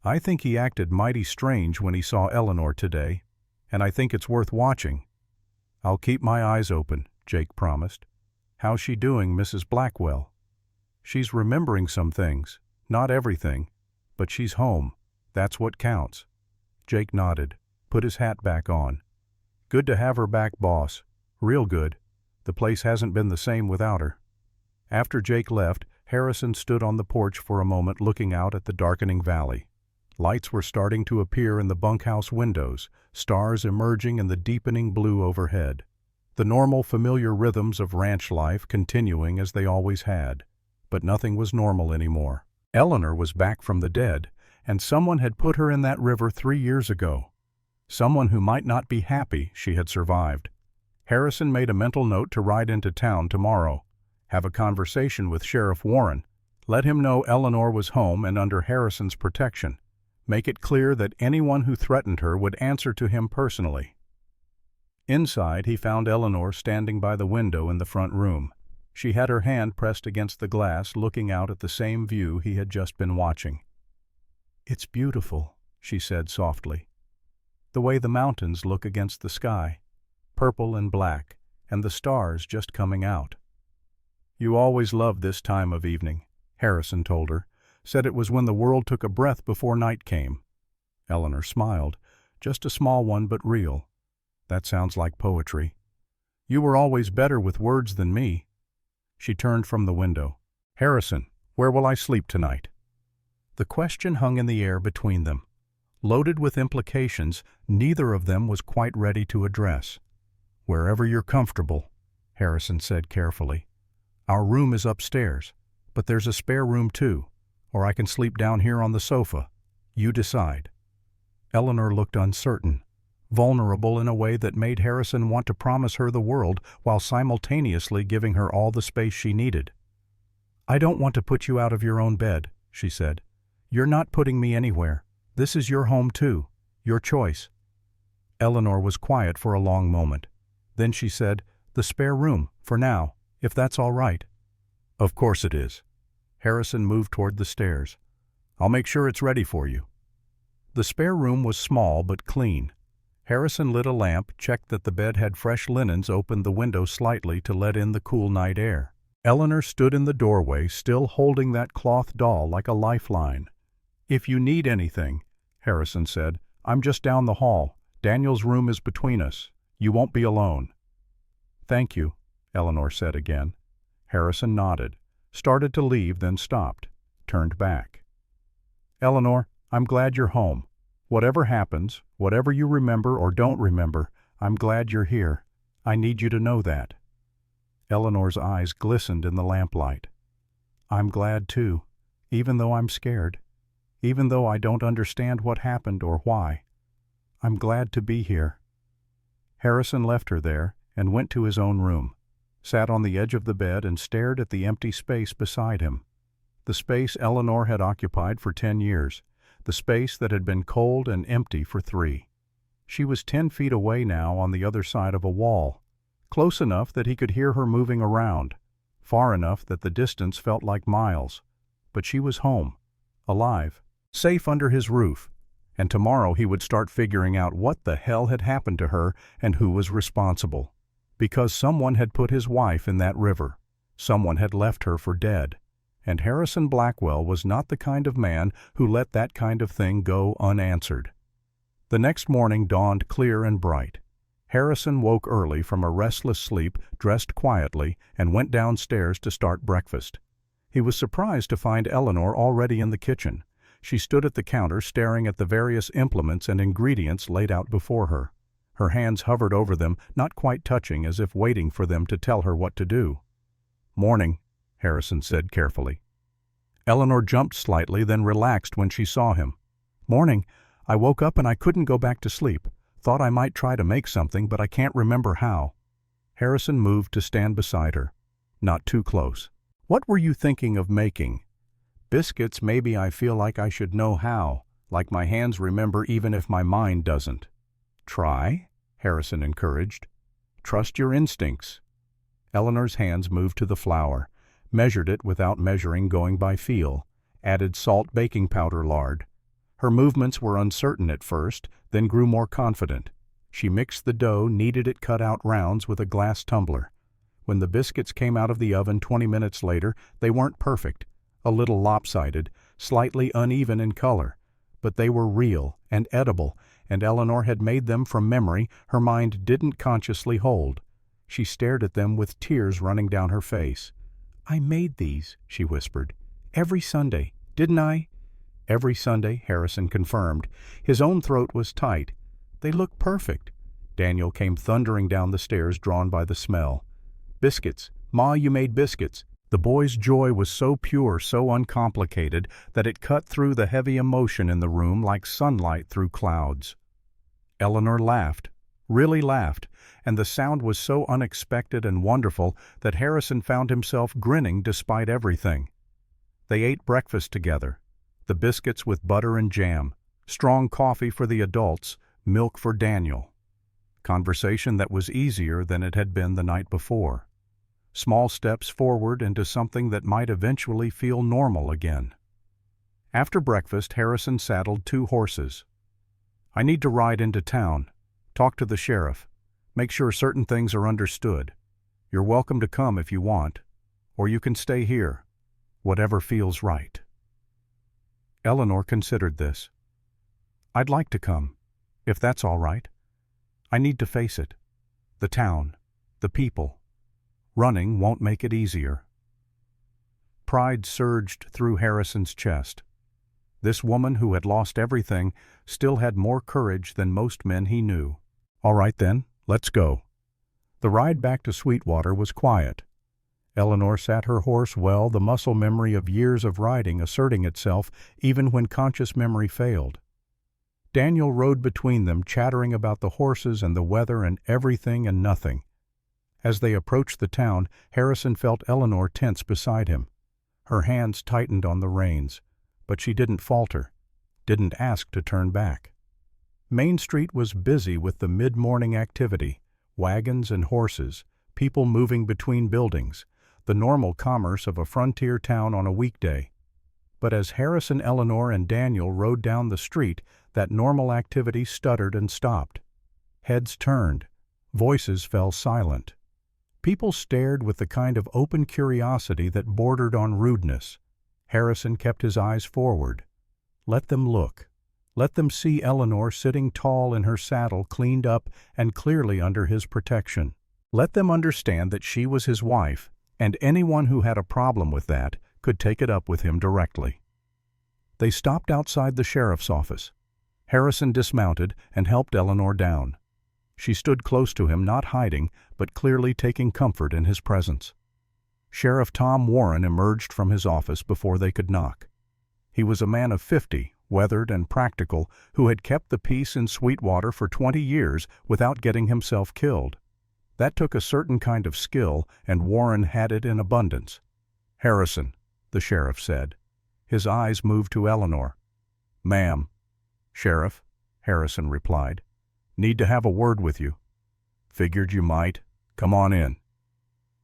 I think he acted mighty strange when he saw Eleanor today, and I think it's worth watching. I'll keep my eyes open, Jake promised. How's she doing, Mrs. Blackwell? She's remembering some things, not everything, but she's home. That's what counts. Jake nodded, put his hat back on. Good to have her back, boss. Real good. The place hasn't been the same without her. After Jake left, Harrison stood on the porch for a moment, looking out at the darkening valley. Lights were starting to appear in the bunkhouse windows, stars emerging in the deepening blue overhead. The normal, familiar rhythms of ranch life continuing as they always had. But nothing was normal anymore. Eleanor was back from the dead, and someone had put her in that river 3 years ago. Someone who might not be happy she had survived. Harrison made a mental note to ride into town tomorrow, have a conversation with Sheriff Warren, let him know Eleanor was home and under Harrison's protection. Make it clear that anyone who threatened her would answer to him personally. Inside, he found Eleanor standing by the window in the front room. She had her hand pressed against the glass, looking out at the same view he had just been watching. It's beautiful, she said softly. The way the mountains look against the sky, purple and black, and the stars just coming out. You always loved this time of evening, Harrison told her. Said it was when the world took a breath before night came. Eleanor smiled, just a small one but real. That sounds like poetry. You were always better with words than me. She turned from the window. Harrison, where will I sleep tonight? The question hung in the air between them. Loaded with implications, neither of them was quite ready to address. Wherever you're comfortable, Harrison said carefully. Our room is upstairs, but there's a spare room too, or I can sleep down here on the sofa. You decide. Eleanor looked uncertain, vulnerable in a way that made Harrison want to promise her the world while simultaneously giving her all the space she needed. I don't want to put you out of your own bed, she said. You're not putting me anywhere. This is your home too, your choice. Eleanor was quiet for a long moment. Then she said, the spare room, for now, if that's all right. Of course it is. Harrison moved toward the stairs. I'll make sure it's ready for you. The spare room was small but clean. Harrison lit a lamp, checked that the bed had fresh linens, opened the window slightly to let in the cool night air. Eleanor stood in the doorway, still holding that cloth doll like a lifeline. If you need anything, Harrison said, I'm just down the hall. Daniel's room is between us. You won't be alone. Thank you, Eleanor said again. Harrison nodded, started to leave, then stopped, turned back. Eleanor, I'm glad you're home. Whatever happens, whatever you remember or don't remember, I'm glad you're here. I need you to know that. Eleanor's eyes glistened in the lamplight. I'm glad too, even though I'm scared, even though I don't understand what happened or why. I'm glad to be here. Harrison left her there and went to his own room, sat on the edge of the bed and stared at the empty space beside him. The space Eleanor had occupied for 10 years, the space that had been cold and empty for 3. She was 10 feet away now on the other side of a wall, close enough that he could hear her moving around, far enough that the distance felt like miles. But she was home, alive, safe under his roof, and tomorrow he would start figuring out what the hell had happened to her and who was responsible. Because someone had put his wife in that river. Someone had left her for dead. And Harrison Blackwell was not the kind of man who let that kind of thing go unanswered. The next morning dawned clear and bright. Harrison woke early from a restless sleep, dressed quietly, and went downstairs to start breakfast. He was surprised to find Eleanor already in the kitchen. She stood at the counter staring at the various implements and ingredients laid out before her. Her hands hovered over them, not quite touching, as if waiting for them to tell her what to do. "Morning," Harrison said carefully. Eleanor jumped slightly, then relaxed when she saw him. "Morning. I woke up and I couldn't go back to sleep. Thought I might try to make something, but I can't remember how." Harrison moved to stand beside her. Not too close. "What were you thinking of making?" "Biscuits. Maybe I feel like I should know how, like my hands remember even if my mind doesn't." "Try," Harrison encouraged. "Trust your instincts." Eleanor's hands moved to the flour, measured it without measuring, going by feel, added salt, baking powder, lard. Her movements were uncertain at first, then grew more confident. She mixed the dough, kneaded it, cut out rounds with a glass tumbler. When the biscuits came out of the oven 20 minutes later, they weren't perfect, a little lopsided, slightly uneven in color, but they were real and edible, and Eleanor had made them from memory her mind didn't consciously hold. She stared at them with tears running down her face. "I made these," she whispered. "Every Sunday, didn't I?" "Every Sunday," Harrison confirmed. His own throat was tight. "They look perfect." Daniel came thundering down the stairs, drawn by the smell. "Biscuits. Ma, you made biscuits." The boy's joy was so pure, so uncomplicated, that it cut through the heavy emotion in the room like sunlight through clouds. Eleanor laughed, really laughed, and the sound was so unexpected and wonderful that Harrison found himself grinning despite everything. They ate breakfast together, the biscuits with butter and jam, strong coffee for the adults, milk for Daniel. Conversation that was easier than it had been the night before. Small steps forward into something that might eventually feel normal again. After breakfast, Harrison saddled 2 horses. "I need to ride into town, talk to the sheriff, make sure certain things are understood. You're welcome to come if you want, or you can stay here, whatever feels right." Eleanor considered this. "I'd like to come, if that's all right. I need to face it. The town, the people. Running won't make it easier." Pride surged through Harrison's chest. This woman who had lost everything still had more courage than most men he knew. "All right then, let's go." The ride back to Sweetwater was quiet. Eleanor sat her horse well, the muscle memory of years of riding asserting itself even when conscious memory failed. Daniel rode between them, chattering about the horses and the weather and everything and nothing. As they approached the town, Harrison felt Eleanor tense beside him. Her hands tightened on the reins, but she didn't falter, didn't ask to turn back. Main Street was busy with the mid-morning activity, wagons and horses, people moving between buildings, the normal commerce of a frontier town on a weekday. But as Harrison, Eleanor, and Daniel rode down the street, that normal activity stuttered and stopped. Heads turned, voices fell silent. People stared with the kind of open curiosity that bordered on rudeness. Harrison kept his eyes forward. Let them look. Let them see Eleanor sitting tall in her saddle, cleaned up and clearly under his protection. Let them understand that she was his wife, and anyone who had a problem with that could take it up with him directly. They stopped outside the sheriff's office. Harrison dismounted and helped Eleanor down. She stood close to him, not hiding, but clearly taking comfort in his presence. Sheriff Tom Warren emerged from his office before they could knock. He was a man of 50, weathered and practical, who had kept the peace in Sweetwater for 20 years without getting himself killed. That took a certain kind of skill, and Warren had it in abundance. "Harrison," the sheriff said. His eyes moved to Eleanor. "Ma'am." "Sheriff," Harrison replied. "Need to have a word with you." "Figured you might. Come on in."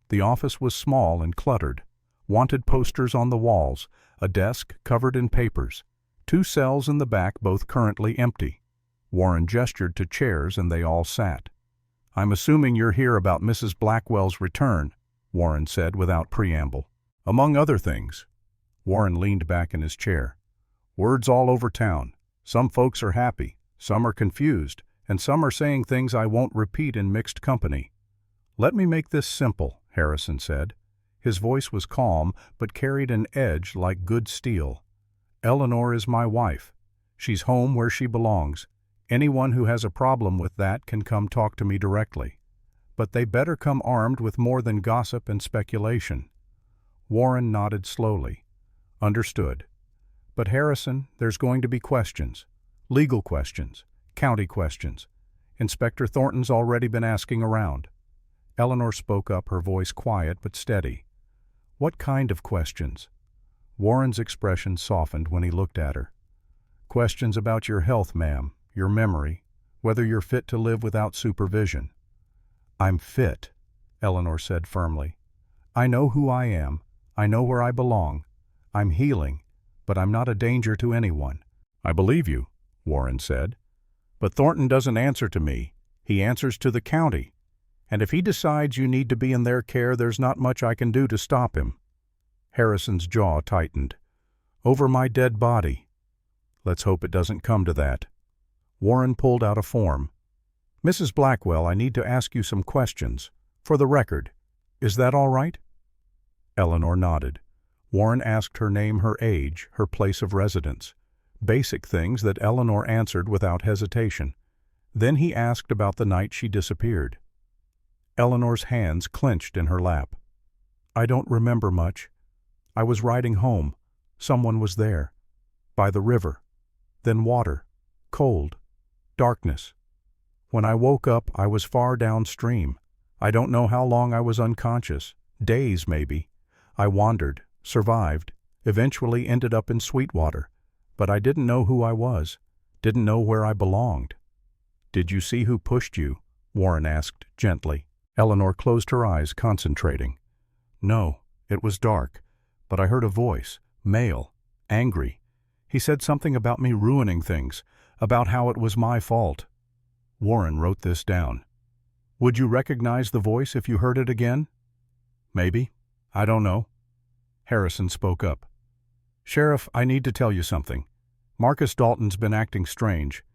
The office was small and cluttered. Wanted posters on the walls, a desk covered in papers, 2 cells in the back, both currently empty. Warren gestured to chairs and they all sat. "I'm assuming you're here about Mrs. Blackwell's return," Warren said without preamble. "Among other things." Warren leaned back in his chair. "Word's all over town. Some folks are happy, some are confused, and some are saying things I won't repeat in mixed company." "Let me make this simple," Harrison said. His voice was calm, but carried an edge like good steel. "Eleanor is my wife. She's home where she belongs. Anyone who has a problem with that can come talk to me directly. But they better come armed with more than gossip and speculation." Warren nodded slowly. "Understood. But Harrison, there's going to be questions. Legal questions. County questions. Inspector Thornton's already been asking around." Eleanor spoke up, her voice quiet but steady. "What kind of questions?" Warren's expression softened when he looked at her. "Questions about your health, ma'am, your memory, whether you're fit to live without supervision." "I'm fit," Eleanor said firmly. "I know who I am. I know where I belong. I'm healing, but I'm not a danger to anyone." "I believe you," Warren said. "But Thornton doesn't answer to me. He answers to the county. And if he decides you need to be in their care, there's not much I can do to stop him." Harrison's jaw tightened. "Over my dead body." "Let's hope it doesn't come to that." Warren pulled out a form. "Mrs. Blackwell, I need to ask you some questions. For the record. Is that all right?" Eleanor nodded. Warren asked her name, her age, her place of residence. Basic things that Eleanor answered without hesitation. Then he asked about the night she disappeared. Eleanor's hands clenched in her lap. "I don't remember much. I was riding home. Someone was there. By the river. Then water. Cold. Darkness. When I woke up, I was far downstream. I don't know how long I was unconscious. Days, maybe. I wandered, survived, eventually ended up in Sweetwater. But I didn't know who I was. Didn't know where I belonged." "Did you see who pushed you?" Warren asked gently. Eleanor closed her eyes, concentrating. "No, it was dark, but I heard a voice, male, angry. He said something about me ruining things, about how it was my fault." Warren wrote this down. "Would you recognize the voice if you heard it again?" "Maybe. I don't know." Harrison spoke up. "Sheriff, I need to tell you something. Marcus Dalton's been acting strange.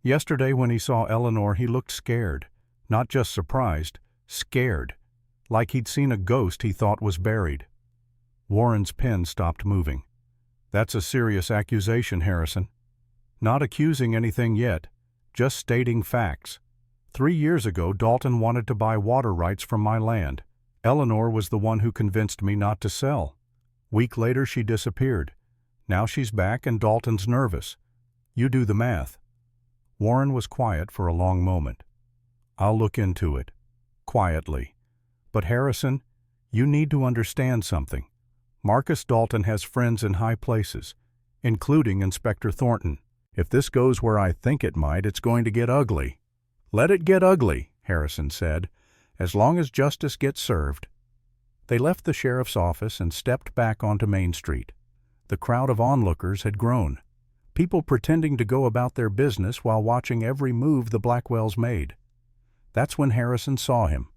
Yesterday when he saw Eleanor, he looked scared. Not just surprised. Scared, like he'd seen a ghost he thought was buried." Warren's pen stopped moving. "That's a serious accusation, Harrison." "Not accusing anything yet, just stating facts. 3 years ago, Dalton wanted to buy water rights from my land. Eleanor was the one who convinced me not to sell. Week later, she disappeared. Now she's back and Dalton's nervous. You do the math." Warren was quiet for a long moment. "I'll look into it." Quietly. "But Harrison, you need to understand something. Marcus Dalton has friends in high places, including Inspector Thornton. If this goes where I think it might, it's going to get ugly." "Let it get ugly," Harrison said, "as long as justice gets served." They left the sheriff's office and stepped back onto Main Street. The crowd of onlookers had grown. People pretending to go about their business while watching every move the Blackwells made. That's when Harrison saw him.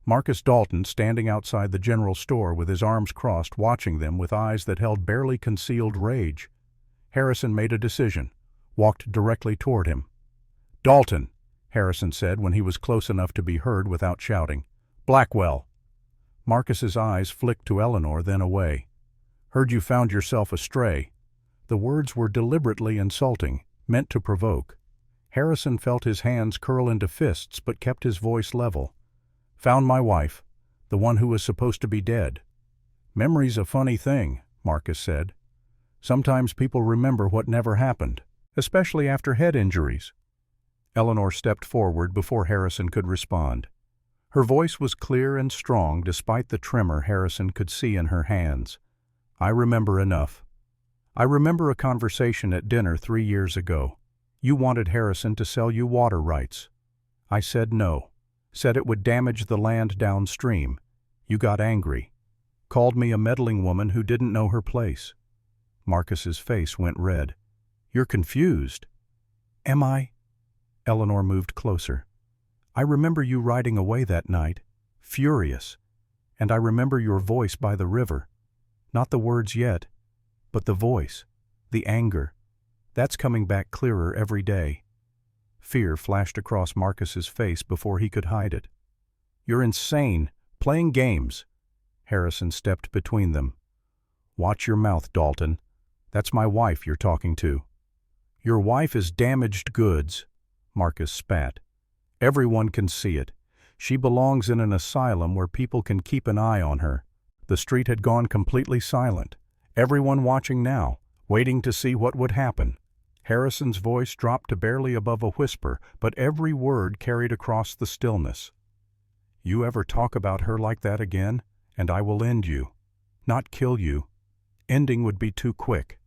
Marcus Dalton standing outside the general store with his arms crossed, watching them with eyes that held barely concealed rage. Harrison made a decision, walked directly toward him. "Dalton," Harrison said when he was close enough to be heard without shouting, Blackwell." Marcus's eyes flicked to Eleanor, then away. "Heard you found yourself astray." The words were deliberately insulting, meant to provoke. Harrison felt his hands curl into fists but kept his voice level. "Found my wife, the one who was supposed to be dead." "Memory's a funny thing," Marcus said. "Sometimes people remember what never happened, especially after head injuries." Eleanor stepped forward before Harrison could respond. Her voice was clear and strong despite the tremor Harrison could see in her hands. "I remember enough. I remember a conversation at dinner 3 years ago. You wanted Harrison to sell you water rights. I said no. Said it would damage the land downstream. You got angry. Called me a meddling woman who didn't know her place." Marcus's face went red. "You're confused." "Am I?" Eleanor moved closer. "I remember you riding away that night, furious. And I remember your voice by the river. Not the words yet, but the voice, the anger. That's coming back clearer every day." Fear flashed across Marcus's face before he could hide it. "You're insane, playing games." Harrison stepped between them. "Watch your mouth, Dalton. That's my wife you're talking to." "Your wife is damaged goods," Marcus spat. "Everyone can see it. She belongs in an asylum where people can keep an eye on her." The street had gone completely silent. Everyone watching now, waiting to see what would happen. Harrison's voice dropped to barely above a whisper, but every word carried across the stillness. "You ever talk about her like that again, and I will end you. Not kill you. Ending would be too quick.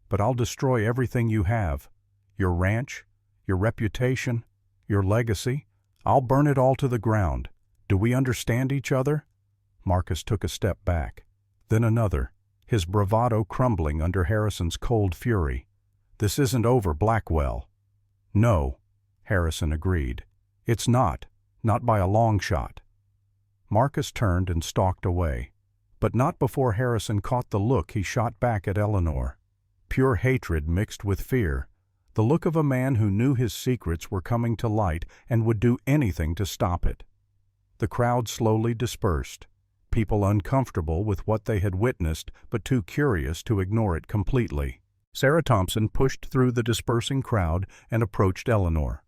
But I'll destroy everything you have. Your ranch, your reputation, your legacy. I'll burn it all to the ground. Do we understand each other?" Marcus took a step back, then another, his bravado crumbling under Harrison's cold fury. "This isn't over, Blackwell." "No," Harrison agreed. "It's not by a long shot." Marcus turned and stalked away, but not before Harrison caught the look he shot back at Eleanor. Pure hatred mixed with fear, the look of a man who knew his secrets were coming to light and would do anything to stop it. The crowd slowly dispersed, people uncomfortable with what they had witnessed but too curious to ignore it completely. Sarah Thompson pushed through the dispersing crowd and approached Eleanor.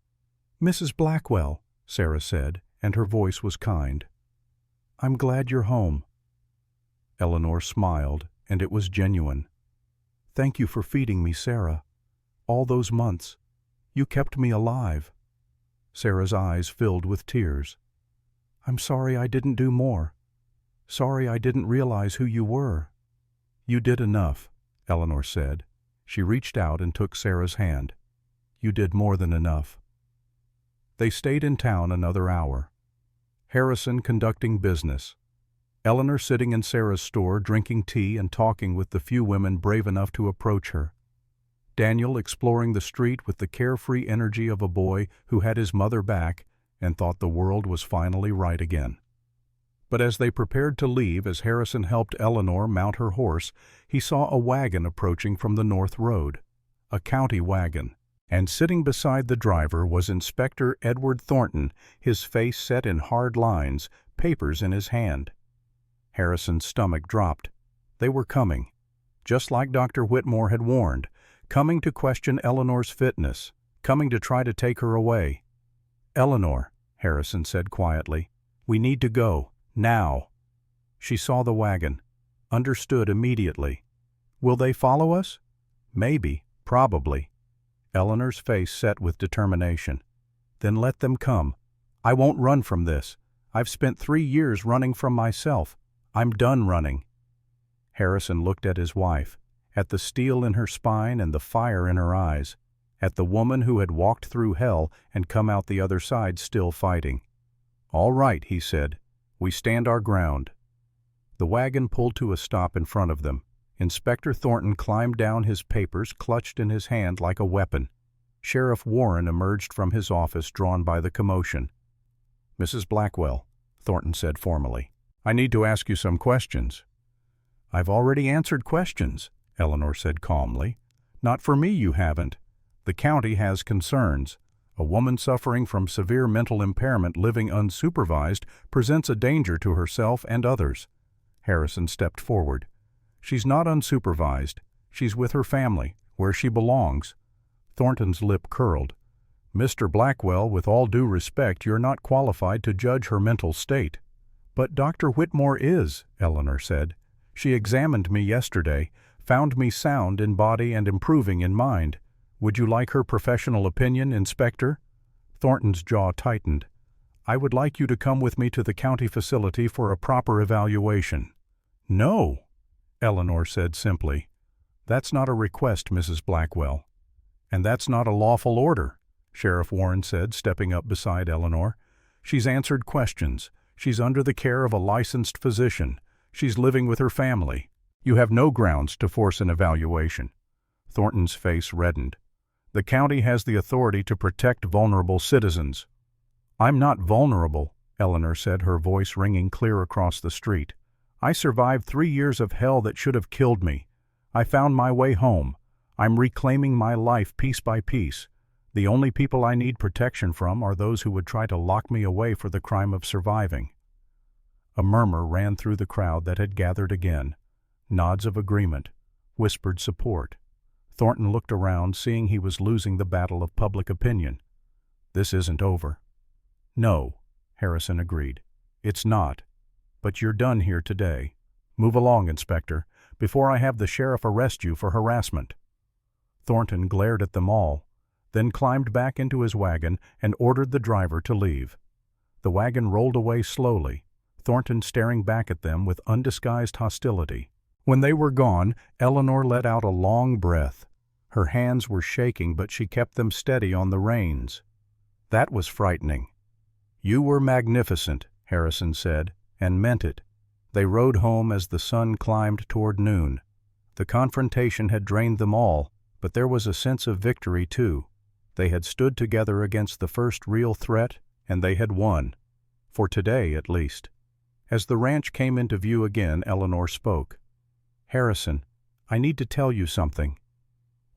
"Mrs. Blackwell," Sarah said, and her voice was kind. "I'm glad you're home." Eleanor smiled, and it was genuine. "Thank you for feeding me, Sarah. All those months. You kept me alive." Sarah's eyes filled with tears. "I'm sorry I didn't do more. Sorry I didn't realize who you were." "You did enough," Eleanor said. She reached out and took Sarah's hand. "You did more than enough." They stayed in town another hour. Harrison conducting business. Eleanor sitting in Sarah's store drinking tea and talking with the few women brave enough to approach her. Daniel exploring the street with the carefree energy of a boy who had his mother back and thought the world was finally right again. But as they prepared to leave, as Harrison helped Eleanor mount her horse, he saw a wagon approaching from the north road, a county wagon, and sitting beside the driver was Inspector Edward Thornton, his face set in hard lines, papers in his hand. Harrison's stomach dropped. They were coming, just like Dr. Whitmore had warned, coming to question Eleanor's fitness, coming to try to take her away. "Eleanor," Harrison said quietly, "we need to go. Now." She saw the wagon, understood immediately. "Will they follow us?" "Maybe, probably." Eleanor's face set with determination. "Then let them come. I won't run from this. I've spent 3 years running from myself. I'm done running." Harrison looked at his wife, at the steel in her spine and the fire in her eyes, at the woman who had walked through hell and come out the other side still fighting. "All right," he said. "We stand our ground." The wagon pulled to a stop in front of them. Inspector Thornton climbed down, his papers clutched in his hand like a weapon. Sheriff Warren emerged from his office, drawn by the commotion. "Mrs. Blackwell," Thornton said formally, "I need to ask you some questions." "I've already answered questions," Eleanor said calmly. "Not for me, you haven't. The county has concerns. A woman suffering from severe mental impairment living unsupervised presents a danger to herself and others. Harrison stepped forward. She's not unsupervised. She's with her family, where she belongs. Thornton's lip curled. Mr. Blackwell, with all due respect, you're not qualified to judge her mental state. But Dr. Whitmore is, Eleanor said. She examined me yesterday, found me sound in body and improving in mind. Would you like her professional opinion, Inspector? Thornton's jaw tightened. I would like you to come with me to the county facility for a proper evaluation. No, Eleanor said simply. That's not a request, Mrs. Blackwell. And that's not a lawful order, Sheriff Warren said, stepping up beside Eleanor. She's answered questions. She's under the care of a licensed physician. She's living with her family. You have no grounds to force an evaluation. Thornton's face reddened. The county has the authority to protect vulnerable citizens. I'm not vulnerable, Eleanor said, her voice ringing clear across the street. I survived 3 years of hell that should have killed me. I found my way home. I'm reclaiming my life piece by piece. The only people I need protection from are those who would try to lock me away for the crime of surviving. A murmur ran through the crowd that had gathered again. Nods of agreement, whispered support. Thornton looked around, seeing he was losing the battle of public opinion. This isn't over. No, Harrison agreed. It's not. But you're done here today. Move along, Inspector, before I have the sheriff arrest you for harassment. Thornton glared at them all, then climbed back into his wagon and ordered the driver to leave. The wagon rolled away slowly, Thornton staring back at them with undisguised hostility. When they were gone, Eleanor let out a long breath. Her hands were shaking, but she kept them steady on the reins. That was frightening. You were magnificent, Harrison said, and meant it. They rode home as the sun climbed toward noon. The confrontation had drained them all, but there was a sense of victory, too. They had stood together against the first real threat, and they had won. For today, at least. As the ranch came into view again, Eleanor spoke. Harrison, I need to tell you something.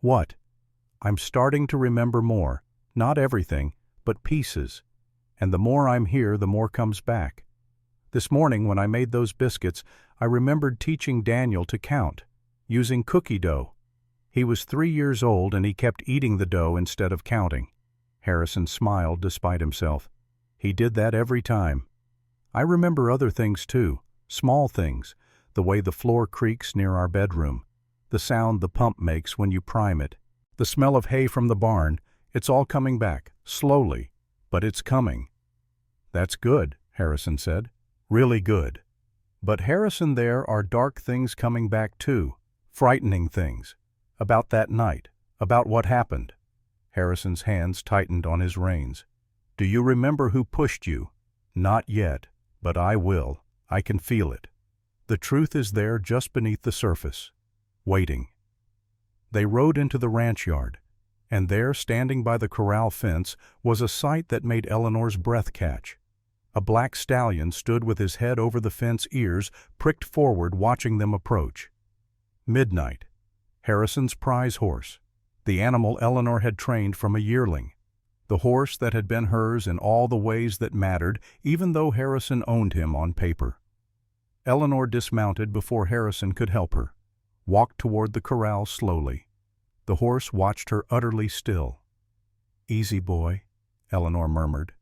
What? I'm starting to remember more. Not everything, but pieces. And the more I'm here, the more comes back. This morning, when I made those biscuits, I remembered teaching Daniel to count, using cookie dough. He was 3 years old, and he kept eating the dough instead of counting. Harrison smiled despite himself. He did that every time. I remember other things, too, small things, the way the floor creaks near our bedroom, the sound the pump makes when you prime it, the smell of hay from the barn. It's all coming back, slowly, but it's coming. That's good, Harrison said. Really good. But Harrison, there are dark things coming back too, frightening things. About that night, about what happened. Harrison's hands tightened on his reins. Do you remember who pushed you? Not yet, but I will. I can feel it. The truth is there just beneath the surface, waiting. They rode into the ranch yard, and there, standing by the corral fence, was a sight that made Eleanor's breath catch. A black stallion stood with his head over the fence, ears pricked forward, watching them approach. Midnight, Harrison's prize horse, the animal Eleanor had trained from a yearling, the horse that had been hers in all the ways that mattered, even though Harrison owned him on paper. Eleanor dismounted before Harrison could help her, walked toward the corral slowly. The horse watched her utterly still. Easy, boy, Eleanor murmured.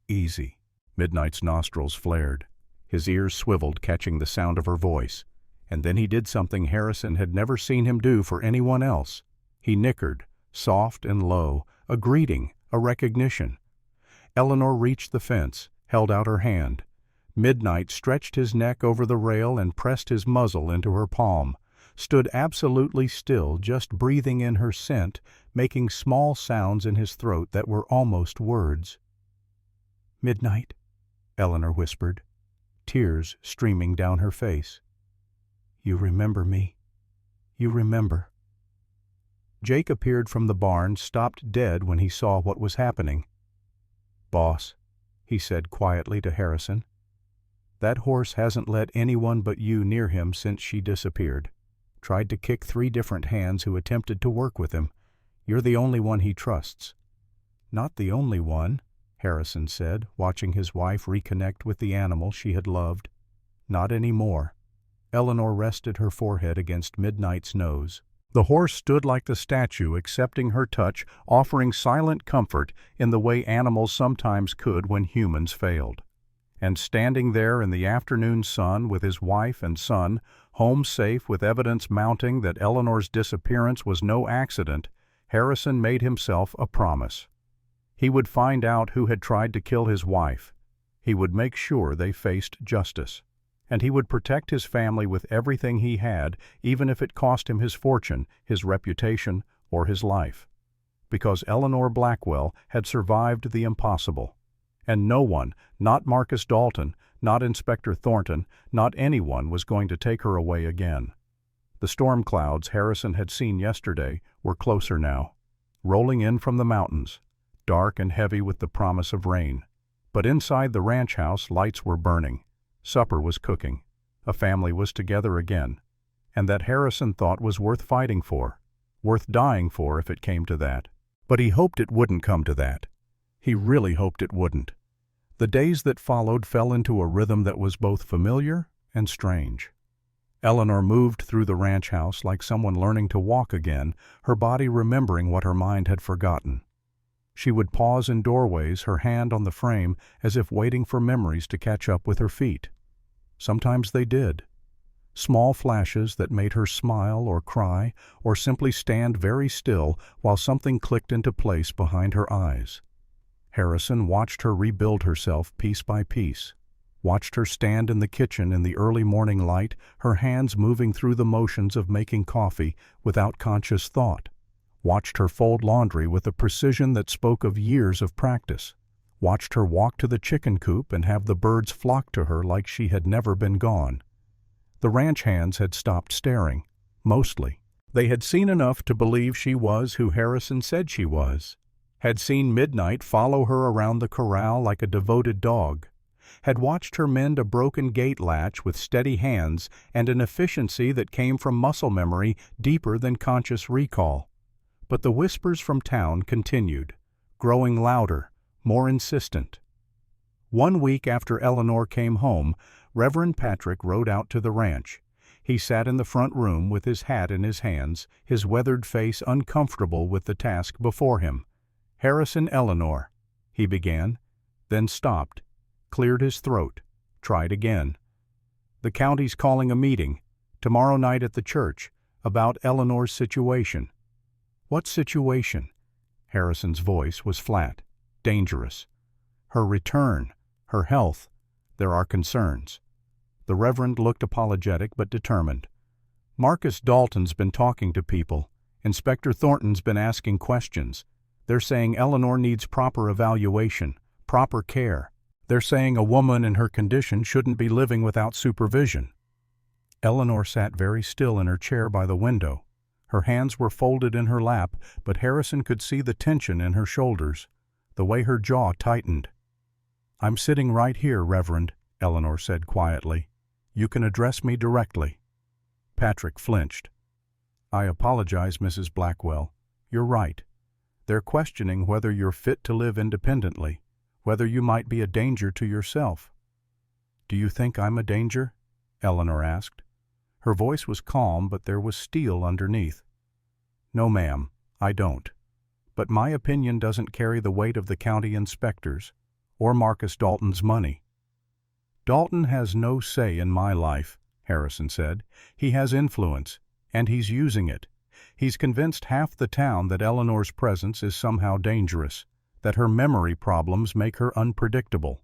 Easy. Midnight's nostrils flared. His ears swiveled, catching the sound of her voice. And then he did something Harrison had never seen him do for anyone else. He nickered, soft and low, a greeting, a recognition. Eleanor reached the fence, held out her hand. Midnight stretched his neck over the rail and pressed his muzzle into her palm, stood absolutely still, just breathing in her scent, making small sounds in his throat that were almost words. Midnight, Eleanor whispered, tears streaming down her face. You remember me. You remember. Jake appeared from the barn, stopped dead when he saw what was happening. Boss, he said quietly to Harrison, that horse hasn't let anyone but you near him since she disappeared. Tried to kick 3 different hands who attempted to work with him. You're the only one he trusts. Not the only one, Harrison said, watching his wife reconnect with the animal she had loved. Not anymore. Eleanor rested her forehead against Midnight's nose. The horse stood like the statue, accepting her touch, offering silent comfort in the way animals sometimes could when humans failed. And standing there in the afternoon sun with his wife and son, home safe with evidence mounting that Eleanor's disappearance was no accident, Harrison made himself a promise. He would find out who had tried to kill his wife. He would make sure they faced justice. And he would protect his family with everything he had, even if it cost him his fortune, his reputation, or his life. Because Eleanor Blackwell had survived the impossible. And no one, not Marcus Dalton, not Inspector Thornton, not anyone was going to take her away again. The storm clouds Harrison had seen yesterday were closer now, rolling in from the mountains, dark and heavy with the promise of rain. But inside the ranch house lights were burning. Supper was cooking. A family was together again. And that Harrison thought was worth fighting for, worth dying for if it came to that. But he hoped it wouldn't come to that. He really hoped it wouldn't. The days that followed fell into a rhythm that was both familiar and strange. Eleanor moved through the ranch house like someone learning to walk again, her body remembering what her mind had forgotten. She would pause in doorways, her hand on the frame, as if waiting for memories to catch up with her feet. Sometimes they did. Small flashes that made her smile or cry, or simply stand very still while something clicked into place behind her eyes. Harrison watched her rebuild herself piece by piece, watched her stand in the kitchen in the early morning light, her hands moving through the motions of making coffee without conscious thought, watched her fold laundry with a precision that spoke of years of practice, watched her walk to the chicken coop and have the birds flock to her like she had never been gone. The ranch hands had stopped staring, mostly. They had seen enough to believe she was who Harrison said she was, had seen Midnight follow her around the corral like a devoted dog, had watched her mend a broken gate latch with steady hands and an efficiency that came from muscle memory deeper than conscious recall. But the whispers from town continued, growing louder, more insistent. 1 week after Eleanor came home, Reverend Patrick rode out to the ranch. He sat in the front room with his hat in his hands, his weathered face uncomfortable with the task before him. "Harrison Eleanor," he began, then stopped, cleared his throat, tried again. "The county's calling a meeting, tomorrow night at the church, about Eleanor's situation." "What situation?" Harrison's voice was flat, dangerous. "Her return, her health. There are concerns." The Reverend looked apologetic but determined. "Marcus Dalton's been talking to people. Inspector Thornton's been asking questions. They're saying Eleanor needs proper evaluation, proper care. They're saying a woman in her condition shouldn't be living without supervision." Eleanor sat very still in her chair by the window. Her hands were folded in her lap, but Harrison could see the tension in her shoulders, the way her jaw tightened. "I'm sitting right here, Reverend," Eleanor said quietly. "You can address me directly." Patrick flinched. "I apologize, Mrs. Blackwell. You're right. They're questioning whether you're fit to live independently, whether you might be a danger to yourself." "Do you think I'm a danger?" Eleanor asked. Her voice was calm, but there was steel underneath. "No, ma'am, I don't. But my opinion doesn't carry the weight of the county inspectors, or Marcus Dalton's money." "Dalton has no say in my life," Harrison said. "He has influence, and he's using it. He's convinced half the town that Eleanor's presence is somehow dangerous, that her memory problems make her unpredictable."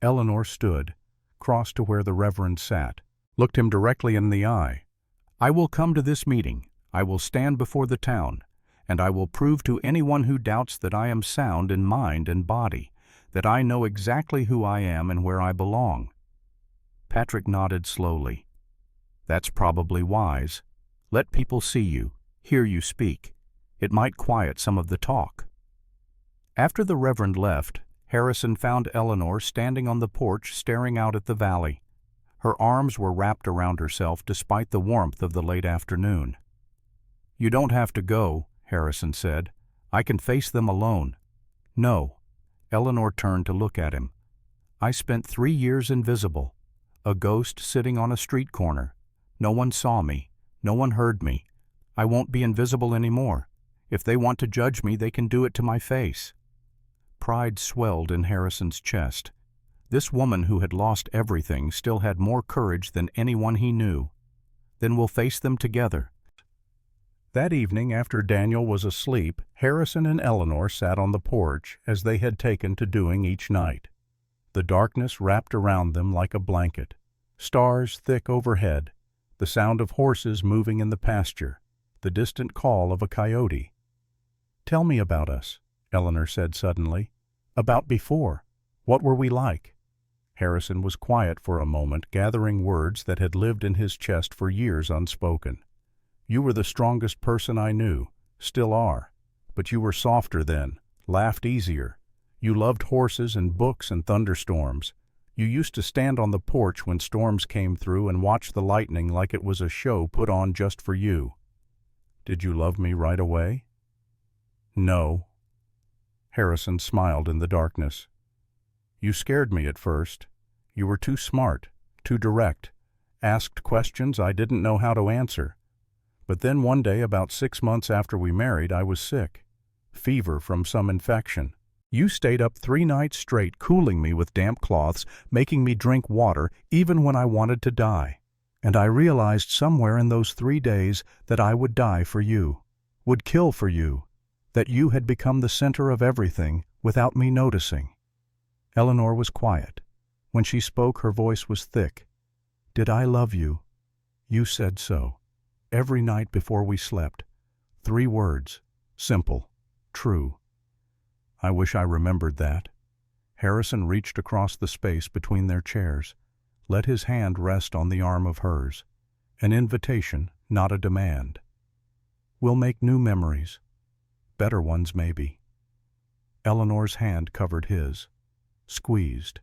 Eleanor stood, crossed to where the Reverend sat, looked him directly in the eye. "I will come to this meeting. I will stand before the town, and I will prove to anyone who doubts that I am sound in mind and body, that I know exactly who I am and where I belong." Patrick nodded slowly. "That's probably wise. Let people see you, hear you speak. It might quiet some of the talk." After the Reverend left, Harrison found Eleanor standing on the porch staring out at the valley. Her arms were wrapped around herself despite the warmth of the late afternoon. "You don't have to go," Harrison said. "I can face them alone. No. Eleanor turned to look at him. I spent 3 years invisible, a ghost sitting on a street corner. No one saw me. No one heard me. I won't be invisible anymore. If they want to judge me, they can do it to my face. Pride swelled in Harrison's chest. This woman who had lost everything still had more courage than anyone he knew. Then we'll face them together. That evening, after Daniel was asleep, Harrison and Eleanor sat on the porch as they had taken to doing each night. The darkness wrapped around them like a blanket, stars thick overhead, the sound of horses moving in the pasture, the distant call of a coyote. "Tell me about us," Eleanor said suddenly. "About before. What were we like?" Harrison was quiet for a moment, gathering words that had lived in his chest for years unspoken. "You were the strongest person I knew, still are. But you were softer then, laughed easier. You loved horses and books and thunderstorms. You used to stand on the porch when storms came through and watch the lightning like it was a show put on just for you. Did you love me right away?" "No." Harrison smiled in the darkness. "You scared me at first. You were too smart, too direct, asked questions I didn't know how to answer. But then one day, about 6 months after we married, I was sick. Fever from some infection. You stayed up 3 nights straight, cooling me with damp cloths, making me drink water, even when I wanted to die. And I realized somewhere in those 3 days that I would die for you, would kill for you, that you had become the center of everything without me noticing." Eleanor was quiet. When she spoke, her voice was thick. "Did I love you? You said so. Every night before we slept. 3 words. Simple. True." "I wish I remembered that." Harrison reached across the space between their chairs, let his hand rest on the arm of hers. An invitation, not a demand. "We'll make new memories. Better ones, maybe." Eleanor's hand covered his. Squeezed.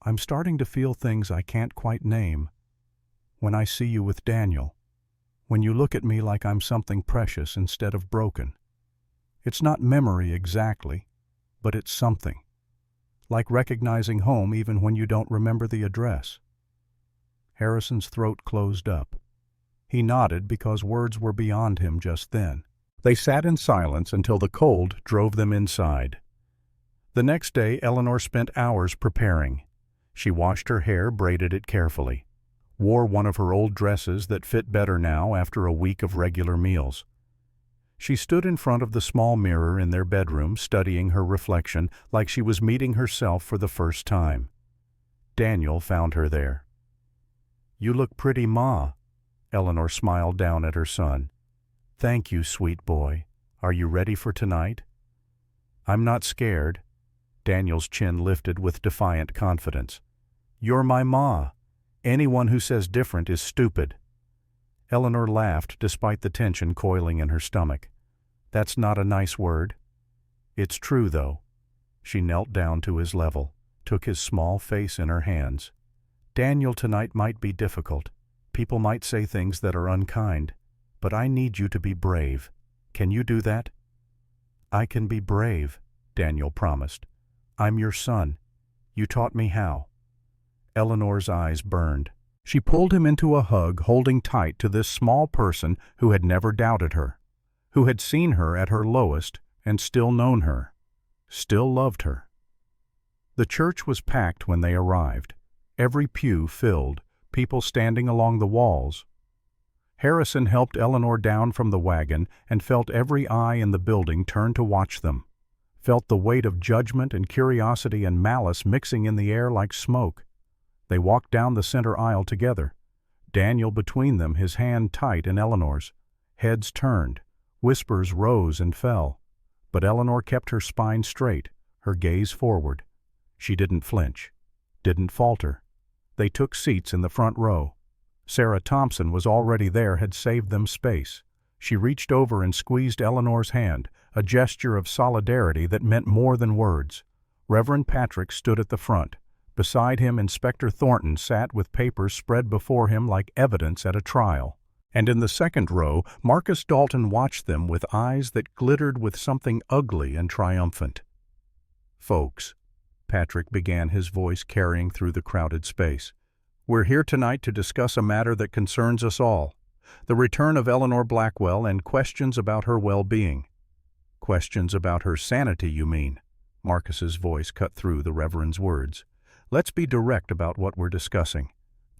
"I'm starting to feel things I can't quite name. When I see you with Daniel. When you look at me like I'm something precious instead of broken. It's not memory exactly, but it's something. Like recognizing home even when you don't remember the address." Harrison's throat closed up. He nodded because words were beyond him just then. They sat in silence until the cold drove them inside. The next day, Eleanor spent hours preparing. She washed her hair, braided it carefully, wore one of her old dresses that fit better now after a week of regular meals. She stood in front of the small mirror in their bedroom, studying her reflection like she was meeting herself for the first time. Daniel found her there. "You look pretty, Ma." Eleanor smiled down at her son. "Thank you, sweet boy. Are you ready for tonight?" "I'm not scared." Daniel's chin lifted with defiant confidence. "You're my Ma. Anyone who says different is stupid." Eleanor laughed despite the tension coiling in her stomach. "That's not a nice word." "It's true, though." She knelt down to his level, took his small face in her hands. "Daniel, tonight might be difficult. People might say things that are unkind. But I need you to be brave. Can you do that?" "I can be brave," Daniel promised. "I'm your son. You taught me how." Eleanor's eyes burned. She pulled him into a hug, holding tight to this small person who had never doubted her, who had seen her at her lowest and still known her, still loved her. The church was packed when they arrived, every pew filled, people standing along the walls. Harrison helped Eleanor down from the wagon and felt every eye in the building turn to watch them, felt the weight of judgment and curiosity and malice mixing in the air like smoke. They walked down the center aisle together, Daniel between them, his hand tight in Eleanor's. Heads turned, whispers rose and fell, but Eleanor kept her spine straight, her gaze forward. She didn't flinch, didn't falter. They took seats in the front row. Sarah Thompson was already there, had saved them space. She reached over and squeezed Eleanor's hand, a gesture of solidarity that meant more than words. Reverend Patrick stood at the front. Beside him, Inspector Thornton sat with papers spread before him like evidence at a trial. And in the second row, Marcus Dalton watched them with eyes that glittered with something ugly and triumphant. Folks, Patrick began, his voice carrying through the crowded space. We're here tonight to discuss a matter that concerns us all. The return of Eleanor Blackwell and questions about her well-being. Questions about her sanity, you mean? Marcus's voice cut through the Reverend's words. Let's be direct about what we're discussing.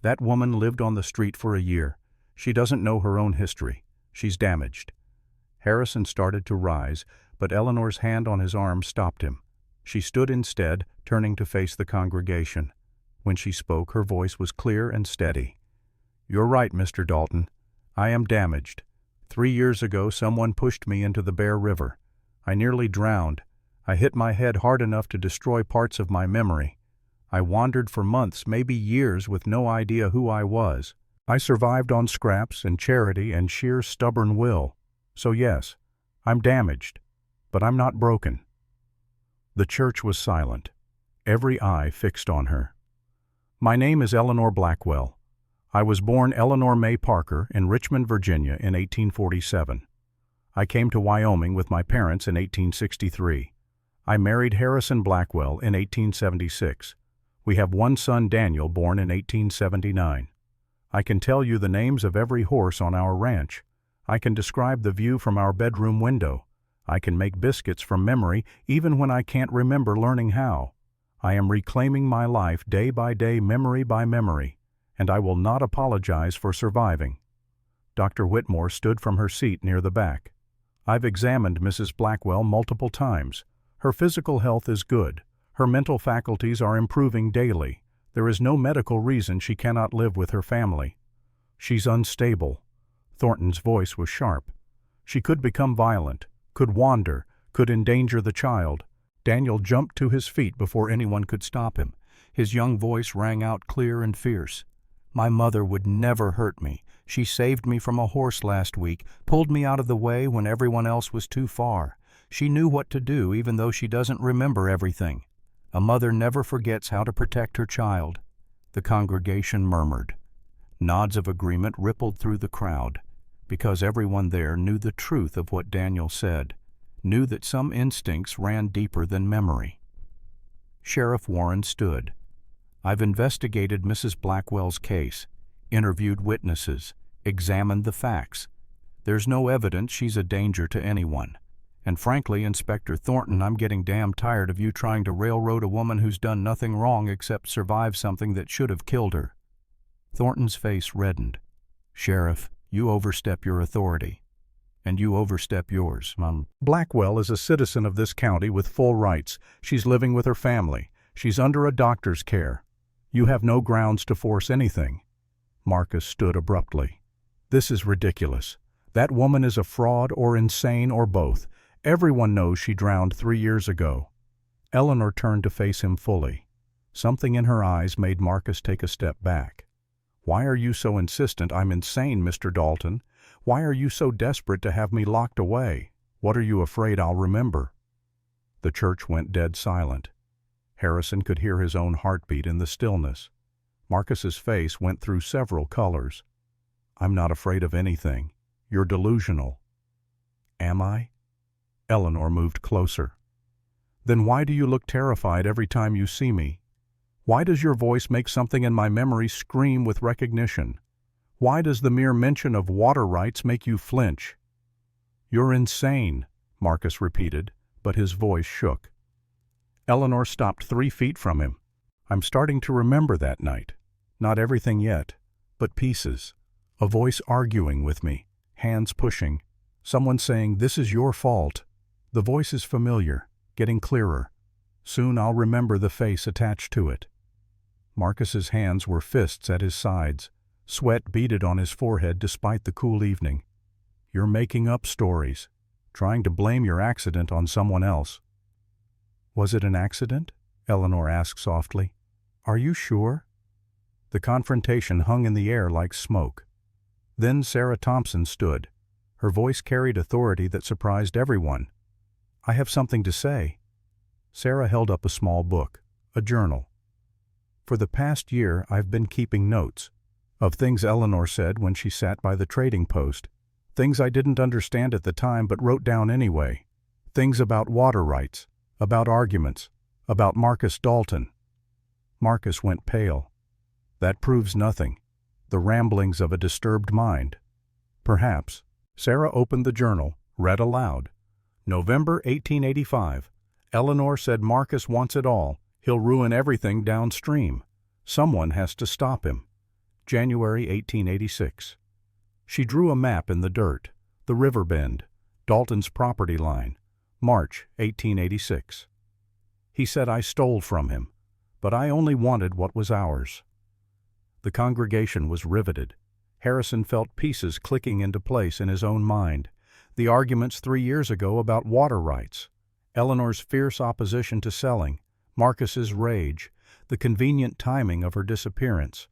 That woman lived on the street for a year. She doesn't know her own history. She's damaged. Harrison started to rise, but Eleanor's hand on his arm stopped him. She stood instead, turning to face the congregation. When she spoke, her voice was clear and steady. You're right, Mr. Dalton. I am damaged. 3 years ago, someone pushed me into the Bear River. I nearly drowned. I hit my head hard enough to destroy parts of my memory. I wandered for months, maybe years, with no idea who I was. I survived on scraps and charity and sheer stubborn will. So yes, I'm damaged, but I'm not broken. The church was silent, every eye fixed on her. My name is Eleanor Blackwell. I was born Eleanor May Parker in Richmond, Virginia in 1847. I came to Wyoming with my parents in 1863. I married Harrison Blackwell in 1876. We have one son, Daniel, born in 1879. I can tell you the names of every horse on our ranch. I can describe the view from our bedroom window. I can make biscuits from memory even when I can't remember learning how. I am reclaiming my life day by day, memory by memory, and I will not apologize for surviving. Dr. Whitmore stood from her seat near the back. I've examined Mrs. Blackwell multiple times. Her physical health is good. Her mental faculties are improving daily. There is no medical reason she cannot live with her family. She's unstable. Thornton's voice was sharp. She could become violent, could wander, could endanger the child. Daniel jumped to his feet before anyone could stop him. His young voice rang out clear and fierce. My mother would never hurt me. She saved me from a horse last week, pulled me out of the way when everyone else was too far. She knew what to do even though she doesn't remember everything. A mother never forgets how to protect her child. The congregation murmured. Nods of agreement rippled through the crowd, because everyone there knew the truth of what Daniel said, knew that some instincts ran deeper than memory. Sheriff Warren stood. I've investigated Mrs. Blackwell's case, interviewed witnesses, examined the facts. There's no evidence she's a danger to anyone. And frankly, Inspector Thornton, I'm getting damn tired of you trying to railroad a woman who's done nothing wrong except survive something that should have killed her. Thornton's face reddened. Sheriff, you overstep your authority. And you overstep yours, Mom. Blackwell is a citizen of this county with full rights. She's living with her family. She's under a doctor's care. You have no grounds to force anything. Marcus stood abruptly. This is ridiculous. That woman is a fraud or insane or both. Everyone knows she drowned 3 years ago. Eleanor turned to face him fully. Something in her eyes made Marcus take a step back. Why are you so insistent I'm insane, Mr. Dalton? Why are you so desperate to have me locked away? What are you afraid I'll remember? The church went dead silent. Harrison could hear his own heartbeat in the stillness. Marcus's face went through several colors. I'm not afraid of anything. You're delusional. Am I? Eleanor moved closer. Then why do you look terrified every time you see me? Why does your voice make something in my memory scream with recognition? Why does the mere mention of water rights make you flinch? You're insane, Marcus repeated, but his voice shook. Eleanor stopped 3 feet from him. I'm starting to remember that night. Not everything yet, but pieces. A voice arguing with me, hands pushing. Someone saying, this is your fault. The voice is familiar, getting clearer. Soon I'll remember the face attached to it. Marcus's hands were fists at his sides. Sweat beaded on his forehead despite the cool evening. You're making up stories, trying to blame your accident on someone else. Was it an accident? Eleanor asked softly. Are you sure? The confrontation hung in the air like smoke. Then Sarah Thompson stood. Her voice carried authority that surprised everyone. I have something to say. Sarah held up a small book, a journal. For the past year, I've been keeping notes of things Eleanor said when she sat by the trading post, things I didn't understand at the time but wrote down anyway, things about water rights, about arguments, About Marcus Dalton. Marcus went pale. That proves nothing. The ramblings of a disturbed mind. Perhaps. Sarah opened the journal, read aloud. November 1885. Eleanor said Marcus wants it all. He'll ruin everything downstream. Someone has to stop him. January 1886. She drew a map in the dirt. The river bend. Dalton's property line. March 1886. He said I stole from him, but I only wanted what was ours. The congregation was riveted. Harrison felt pieces clicking into place in his own mind. The arguments 3 years ago about water rights. Eleanor's fierce opposition to selling. Marcus's rage. The convenient timing of her disappearance.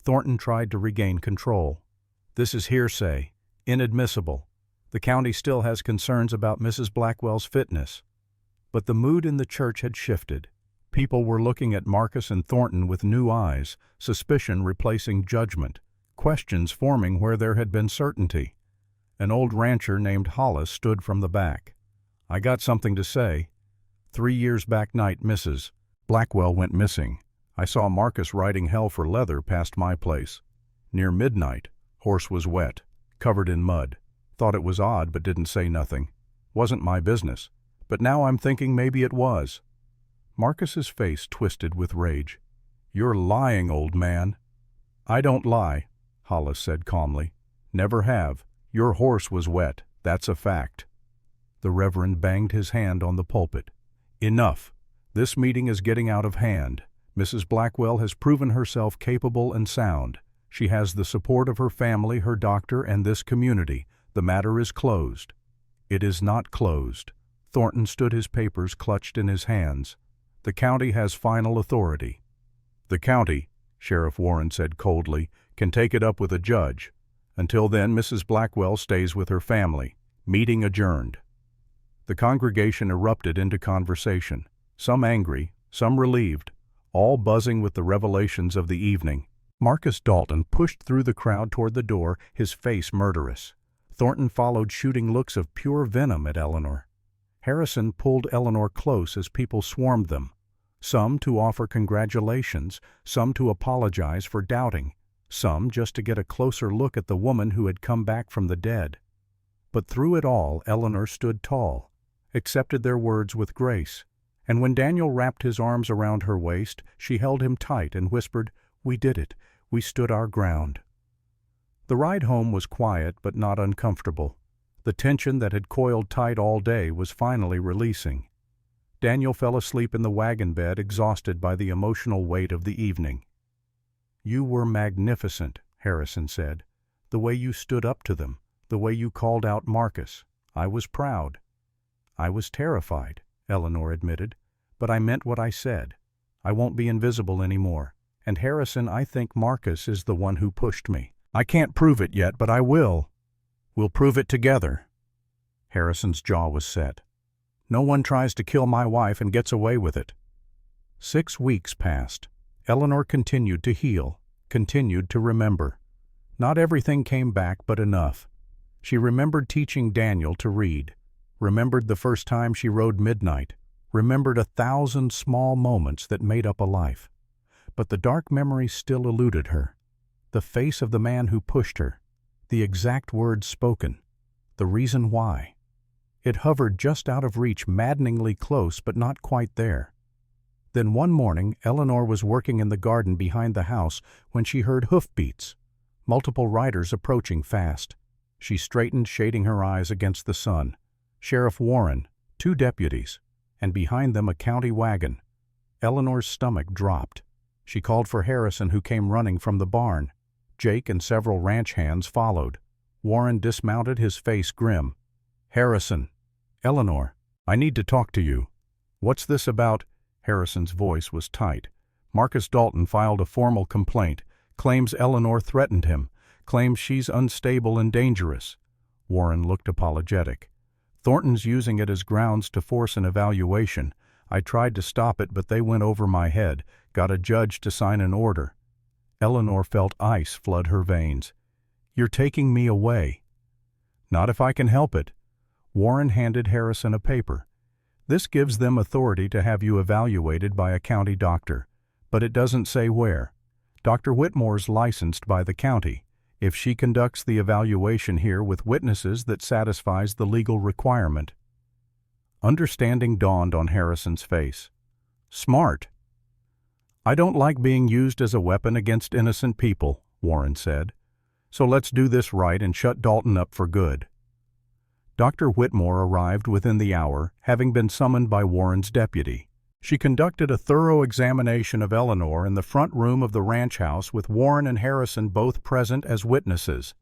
Thornton tried to regain control. This is hearsay. Inadmissible. The county still has concerns about Mrs. Blackwell's fitness. But the mood in the church had shifted. People were looking at Marcus and Thornton with new eyes, suspicion replacing judgment, questions forming where there had been certainty. An old rancher named Hollis stood from the back. I got something to say. 3 years back night, Mrs. Blackwell went missing. I saw Marcus riding hell for leather past my place. Near midnight, horse was wet, covered in mud. Thought it was odd but didn't say nothing. Wasn't my business. But now I'm thinking maybe it was. Marcus's face twisted with rage. You're lying, old man. I don't lie, Hollis said calmly. Never have. Your horse was wet. That's a fact. The Reverend banged his hand on the pulpit. Enough. This meeting is getting out of hand. Mrs. Blackwell has proven herself capable and sound. She has the support of her family, her doctor, and this community. The matter is closed. It is not closed. Thornton stood, his papers clutched in his hands. The county has final authority. The county, Sheriff Warren said coldly, can take it up with a judge. Until then, Mrs. Blackwell stays with her family. Meeting adjourned. The congregation erupted into conversation, some angry, some relieved, all buzzing with the revelations of the evening. Marcus Dalton pushed through the crowd toward the door, his face murderous. Thornton followed, shooting looks of pure venom at Eleanor. Harrison pulled Eleanor close as people swarmed them, some to offer congratulations, some to apologize for doubting, some just to get a closer look at the woman who had come back from the dead. But through it all, Eleanor stood tall, accepted their words with grace, and when Daniel wrapped his arms around her waist, she held him tight and whispered, "We did it. We stood our ground." The ride home was quiet but not uncomfortable. The tension that had coiled tight all day was finally releasing. Daniel fell asleep in the wagon bed, exhausted by the emotional weight of the evening. "You were magnificent," Harrison said. "The way you stood up to them, the way you called out Marcus. I was proud." "I was terrified," Eleanor admitted, "but I meant what I said. I won't be invisible anymore. And Harrison, I think Marcus is the one who pushed me. I can't prove it yet, but I will. We'll prove it together." Harrison's jaw was set. "No one tries to kill my wife and gets away with it." 6 weeks passed. Eleanor continued to heal, continued to remember. Not everything came back, but enough. She remembered teaching Daniel to read, remembered the first time she rode midnight, remembered 1,000 small moments that made up a life. But the dark memories still eluded her. The face of the man who pushed her, the exact words spoken, the reason why. It hovered just out of reach, maddeningly close, but not quite there. Then one morning, Eleanor was working in the garden behind the house when she heard hoofbeats, multiple riders approaching fast. She straightened, shading her eyes against the sun. Sheriff Warren, 2 deputies, and behind them a county wagon. Eleanor's stomach dropped. She called for Harrison, who came running from the barn. Jake and several ranch hands followed. Warren dismounted, his face grim. "Harrison." "Eleanor, I need to talk to you." "What's this about?" Harrison's voice was tight. "Marcus Dalton filed a formal complaint, claims Eleanor threatened him, claims she's unstable and dangerous." Warren looked apologetic. "Thornton's using it as grounds to force an evaluation. I tried to stop it, but they went over my head, got a judge to sign an order." Eleanor felt ice flood her veins. "You're taking me away." "Not if I can help it." Warren handed Harrison a paper. This gives them authority to have you evaluated by a county doctor, but it doesn't say where. Dr. Whitmore's licensed by the county. If she conducts the evaluation here with witnesses that satisfies the legal requirement. Understanding dawned on Harrison's face. Smart. I don't like being used as a weapon against innocent people, Warren said. So let's do this right and shut Dalton up for good. Dr. Whitmore arrived within the hour, having been summoned by Warren's deputy. She conducted a thorough examination of Eleanor in the front room of the ranch house with Warren and Harrison both present as witnesses.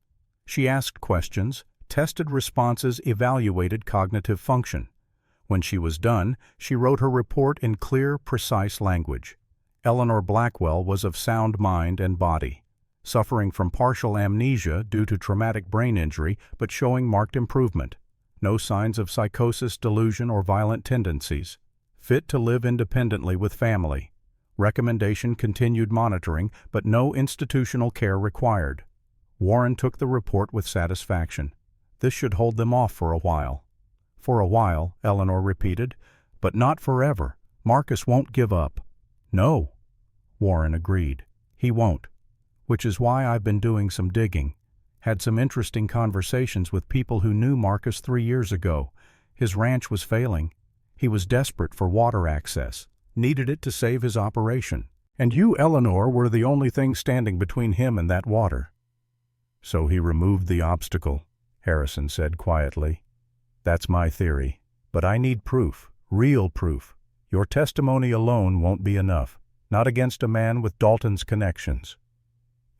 She asked questions, tested responses, evaluated cognitive function. When she was done, she wrote her report in clear, precise language. Eleanor Blackwell was of sound mind and body, suffering from partial amnesia due to traumatic brain injury but showing marked improvement. No signs of psychosis, delusion, or violent tendencies. Fit to live independently with family. Recommendation: continued monitoring, but no institutional care required. Warren took the report with satisfaction. This should hold them off for a while. For a while, Eleanor repeated, but not forever. Marcus won't give up. No, Warren agreed. He won't. Which is why I've been doing some digging. Had some interesting conversations with people who knew Marcus 3 years ago. His ranch was failing. He was desperate for water access, needed it to save his operation. And you, Eleanor, were the only thing standing between him and that water. So he removed the obstacle, Harrison said quietly. That's my theory. But I need proof, real proof. Your testimony alone won't be enough, not against a man with Dalton's connections.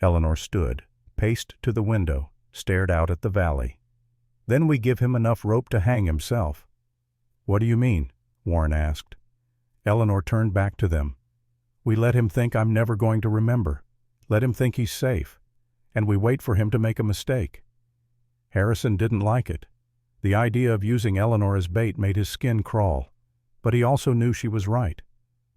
Eleanor stood, paced to the window, stared out at the valley. Then we give him enough rope to hang himself. What do you mean? Warren asked. Eleanor turned back to them. We let him think I'm never going to remember. Let him think he's safe. And we wait for him to make a mistake. Harrison didn't like it. The idea of using Eleanor as bait made his skin crawl. But he also knew she was right.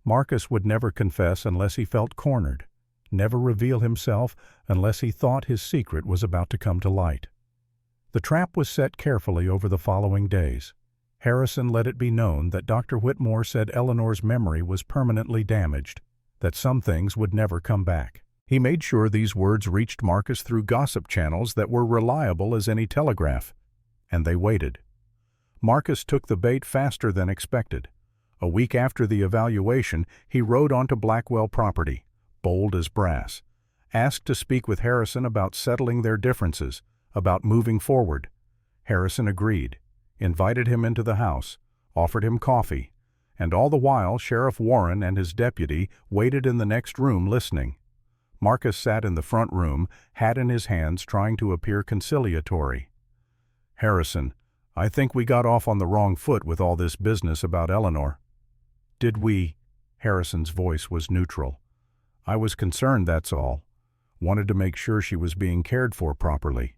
Marcus would never confess unless he felt cornered, never reveal himself unless he thought his secret was about to come to light. The trap was set carefully over the following days. Harrison let it be known that Dr. Whitmore said Eleanor's memory was permanently damaged, that some things would never come back. He made sure these words reached Marcus through gossip channels that were reliable as any telegraph. And they waited. Marcus took the bait faster than expected. A week after the evaluation, he rode onto Blackwell property, bold as brass, asked to speak with Harrison about settling their differences, about moving forward. Harrison agreed, invited him into the house, offered him coffee, and all the while Sheriff Warren and his deputy waited in the next room listening. Marcus sat in the front room, hat in his hands, trying to appear conciliatory. Harrison, I think we got off on the wrong foot with all this business about Eleanor. Did we? Harrison's voice was neutral. I was concerned, that's all. Wanted to make sure she was being cared for properly.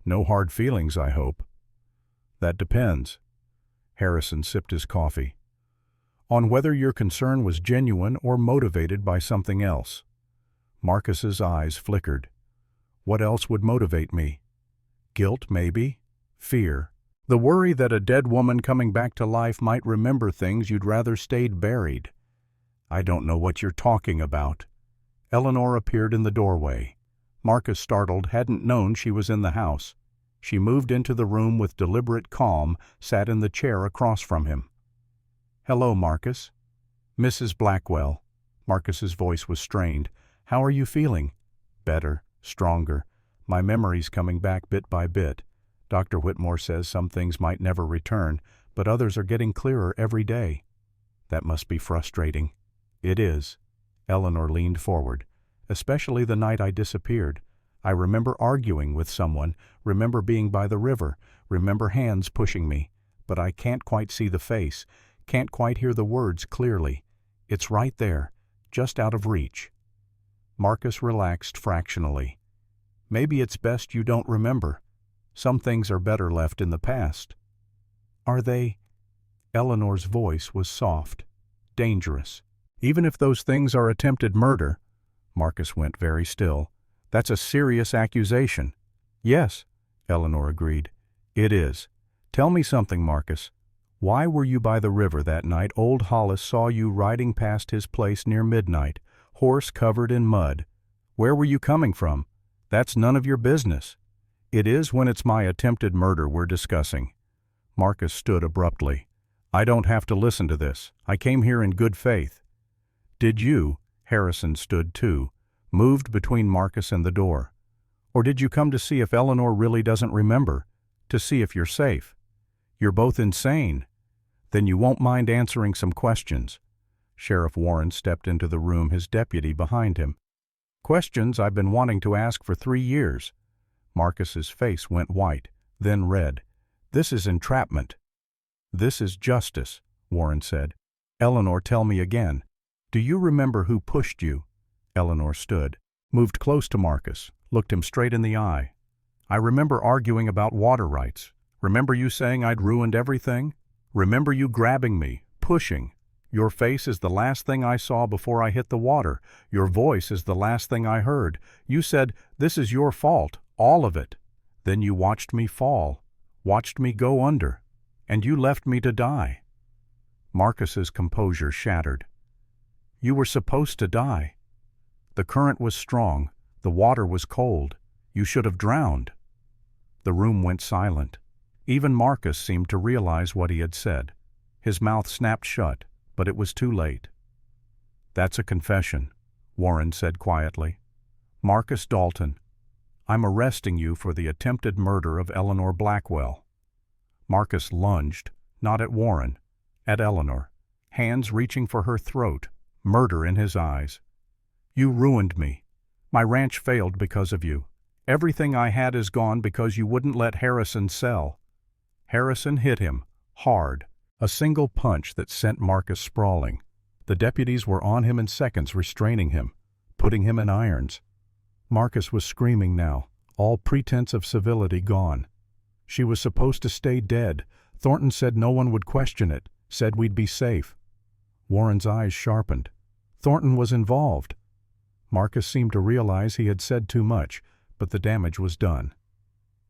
No hard feelings, I hope. That depends. Harrison sipped his coffee. On whether your concern was genuine or motivated by something else. Marcus's eyes flickered. What else would motivate me? Guilt, maybe? Fear. The worry that a dead woman coming back to life might remember things you'd rather stayed buried. I don't know what you're talking about. Eleanor appeared in the doorway. Marcus, startled, hadn't known she was in the house. She moved into the room with deliberate calm, sat in the chair across from him. Hello, Marcus. Mrs. Blackwell. Marcus's voice was strained. How are you feeling? Better, stronger. My memory's coming back bit by bit. Dr. Whitmore says some things might never return, but others are getting clearer every day. That must be frustrating. It is. Eleanor leaned forward. Especially the night I disappeared. I remember arguing with someone, remember being by the river, remember hands pushing me, but I can't quite see the face, can't quite hear the words clearly. It's right there, just out of reach. Marcus relaxed fractionally. Maybe it's best you don't remember. Some things are better left in the past. Are they? Eleanor's voice was soft, dangerous. Even if those things are attempted murder, Marcus went very still. That's a serious accusation. Yes, Eleanor agreed. It is. Tell me something, Marcus. Why were you by the river that night old Hollis saw you riding past his place near midnight, horse covered in mud? Where were you coming from? That's none of your business. It is when it's my attempted murder we're discussing. Marcus stood abruptly. I don't have to listen to this. I came here in good faith. Did you, Harrison stood too, moved between Marcus and the door. Or did you come to see if Eleanor really doesn't remember, to see if you're safe? You're both insane. Then you won't mind answering some questions. Sheriff Warren stepped into the room, his deputy behind him. Questions I've been wanting to ask for 3 years. Marcus's face went white, then red. This is entrapment. This is justice, Warren said. Eleanor, tell me again. Do you remember who pushed you? Eleanor stood, moved close to Marcus, looked him straight in the eye. I remember arguing about water rights. Remember you saying I'd ruined everything? Remember you grabbing me, pushing. Your face is the last thing I saw before I hit the water. Your voice is the last thing I heard. You said, this is your fault, all of it. Then you watched me fall, watched me go under, and you left me to die. Marcus's composure shattered. You were supposed to die. The current was strong, the water was cold. You should have drowned. The room went silent. Even Marcus seemed to realize what he had said. His mouth snapped shut, but it was too late. That's a confession, Warren said quietly. Marcus Dalton, I'm arresting you for the attempted murder of Eleanor Blackwell. Marcus lunged, not at Warren, at Eleanor, hands reaching for her throat, murder in his eyes. You ruined me. My ranch failed because of you. Everything I had is gone because you wouldn't let Harrison sell. Harrison hit him, hard, a single punch that sent Marcus sprawling. The deputies were on him in seconds, restraining him, putting him in irons. Marcus was screaming now, all pretense of civility gone. She was supposed to stay dead. Thornton said no one would question it, said we'd be safe. Warren's eyes sharpened. Thornton was involved. Marcus seemed to realize he had said too much, but the damage was done.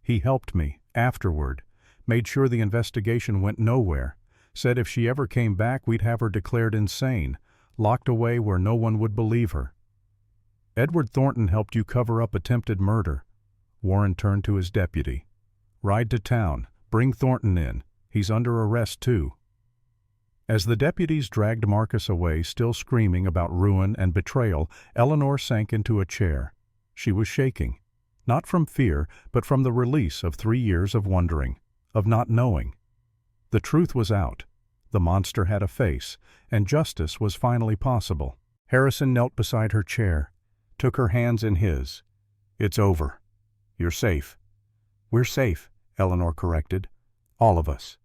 He helped me, afterward, made sure the investigation went nowhere, said if she ever came back we'd have her declared insane, locked away where no one would believe her. Edward Thornton helped you cover up attempted murder. Warren turned to his deputy. Ride to town, bring Thornton in. He's under arrest too. As the deputies dragged Marcus away, still screaming about ruin and betrayal, Eleanor sank into a chair. She was shaking, not from fear, but from the release of 3 years of wondering, of not knowing. The truth was out. The monster had a face, and justice was finally possible. Harrison knelt beside her chair, took her hands in his. It's over. You're safe. We're safe, Eleanor corrected. All of us.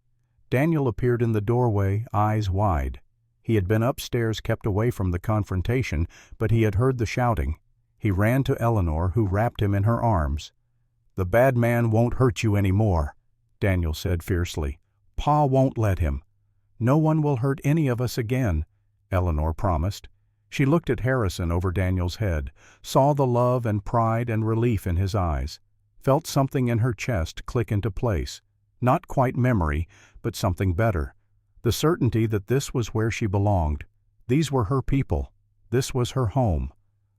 Daniel appeared in the doorway, eyes wide. He had been upstairs, kept away from the confrontation, but he had heard the shouting. He ran to Eleanor, who wrapped him in her arms. The bad man won't hurt you any more, Daniel said fiercely. Pa won't let him. No one will hurt any of us again, Eleanor promised. She looked at Harrison over Daniel's head, saw the love and pride and relief in his eyes, felt something in her chest click into place. Not quite memory, but something better. The certainty that this was where she belonged. These were her people. This was her home.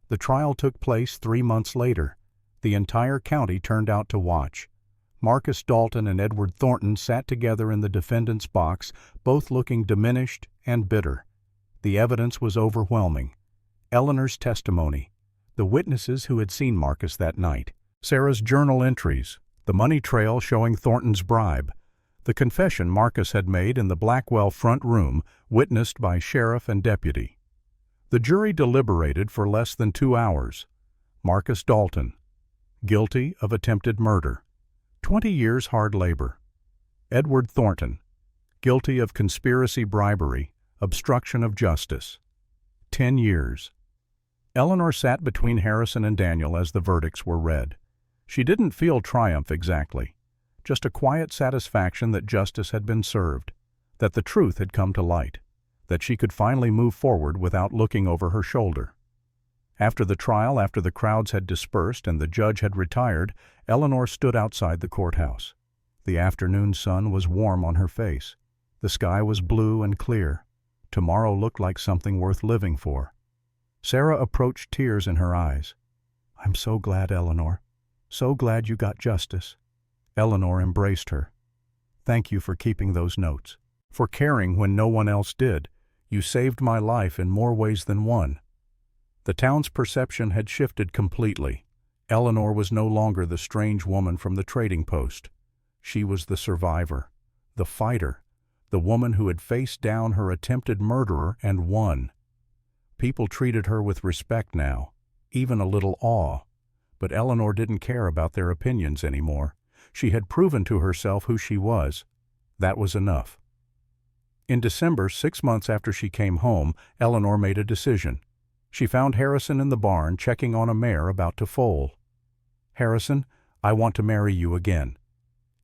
The trial took place 3 months later. The entire county turned out to watch. Marcus Dalton and Edward Thornton sat together in the defendant's box, both looking diminished and bitter. The evidence was overwhelming. Eleanor's testimony, the witnesses who had seen Marcus that night, Sarah's journal entries, the money trail showing Thornton's bribe, the confession Marcus had made in the Blackwell front room, witnessed by sheriff and deputy. The jury deliberated for less than 2 hours. Marcus Dalton, guilty of attempted murder, 20 years hard labor. Edward Thornton, guilty of conspiracy, bribery, obstruction of justice, 10 years. Eleanor sat between Harrison and Daniel as the verdicts were read. She didn't feel triumph exactly, just a quiet satisfaction that justice had been served, that the truth had come to light, that she could finally move forward without looking over her shoulder. After the trial, after the crowds had dispersed and the judge had retired, Eleanor stood outside the courthouse. The afternoon sun was warm on her face. The The sky was blue and clear. Tomorrow looked like something worth living for. Sarah approached, tears in her eyes. "I'm so glad, Eleanor. So glad you got justice." Eleanor embraced her. "Thank you for keeping those notes. For caring when no one else did. You saved my life in more ways than one." The town's perception had shifted completely. Eleanor was no longer the strange woman from the trading post. She was the survivor, the fighter, the woman who had faced down her attempted murderer and won. People treated her with respect now, even a little awe. But Eleanor didn't care about their opinions anymore. She had proven to herself who she was. That was enough. In December, 6 months after she came home, Eleanor made a decision. She found Harrison in the barn checking on a mare about to foal. "Harrison, I want to marry you again."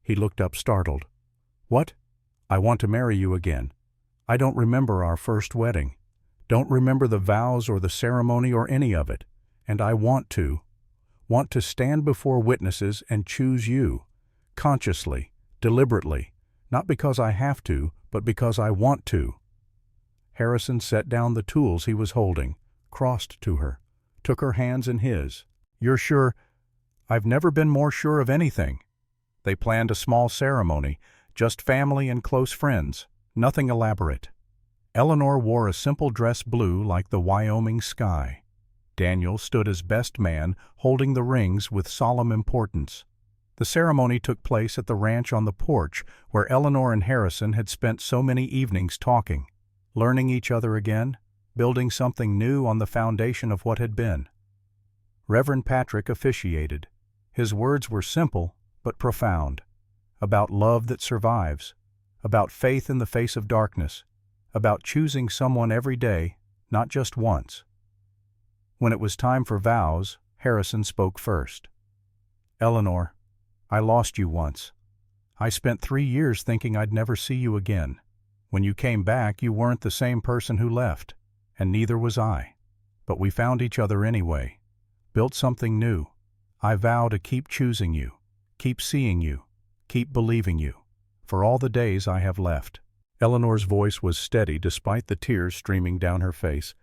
He looked up startled. "What?" "I want to marry you again. I don't remember our first wedding. Don't remember the vows or the ceremony or any of it. And I want to stand before witnesses and choose you. Consciously, deliberately. Not because I have to, but because I want to." Harrison set down the tools he was holding, crossed to her, took her hands in his. "You're sure?" "I've never been more sure of anything." They planned a small ceremony, just family and close friends, nothing elaborate. Eleanor wore a simple dress blue like the Wyoming sky. Daniel stood as best man, holding the rings with solemn importance. The ceremony took place at the ranch on the porch where Eleanor and Harrison had spent so many evenings talking, learning each other again, building something new on the foundation of what had been. Reverend Patrick officiated. His words were simple but profound, about love that survives, about faith in the face of darkness, about choosing someone every day, not just once. When it was time for vows, Harrison spoke first. "Eleanor, I lost you once. I spent 3 years thinking I'd never see you again. When you came back, you weren't the same person who left, and neither was I. But we found each other anyway, built something new. I vow to keep choosing you, keep seeing you, keep believing you, for all the days I have left." Eleanor's voice was steady despite the tears streaming down her face.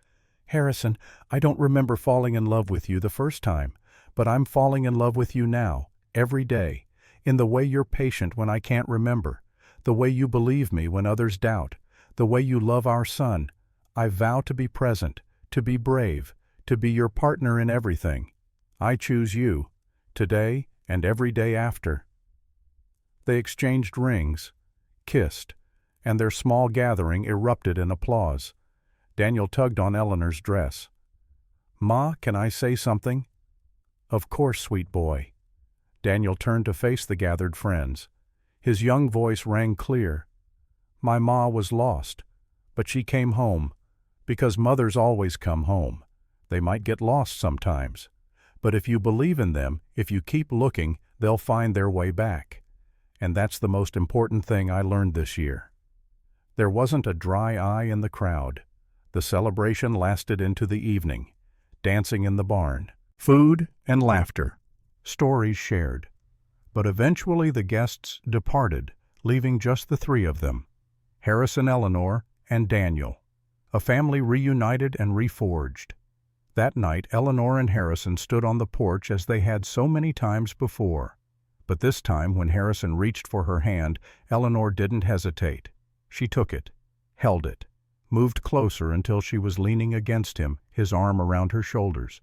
"Harrison, I don't remember falling in love with you the first time, but I'm falling in love with you now, every day, in the way you're patient when I can't remember, the way you believe me when others doubt, the way you love our son. I vow to be present, to be brave, to be your partner in everything. I choose you, today and every day after." They exchanged rings, kissed, and their small gathering erupted in applause. Daniel tugged on Eleanor's dress. "Ma, can I say something?" "Of course, sweet boy." Daniel turned to face the gathered friends. His young voice rang clear. "My ma was lost, but she came home, because mothers always come home. They might get lost sometimes. But if you believe in them, if you keep looking, they'll find their way back. And that's the most important thing I learned this year." There wasn't a dry eye in the crowd. The celebration lasted into the evening. Dancing in the barn, food and laughter, stories shared. But eventually the guests departed, leaving just the three of them, Harrison, Eleanor, and Daniel, a family reunited and reforged. That night Eleanor and Harrison stood on the porch as they had so many times before. But this time, when Harrison reached for her hand, Eleanor didn't hesitate. She took it, held it, moved closer until she was leaning against him, his arm around her shoulders.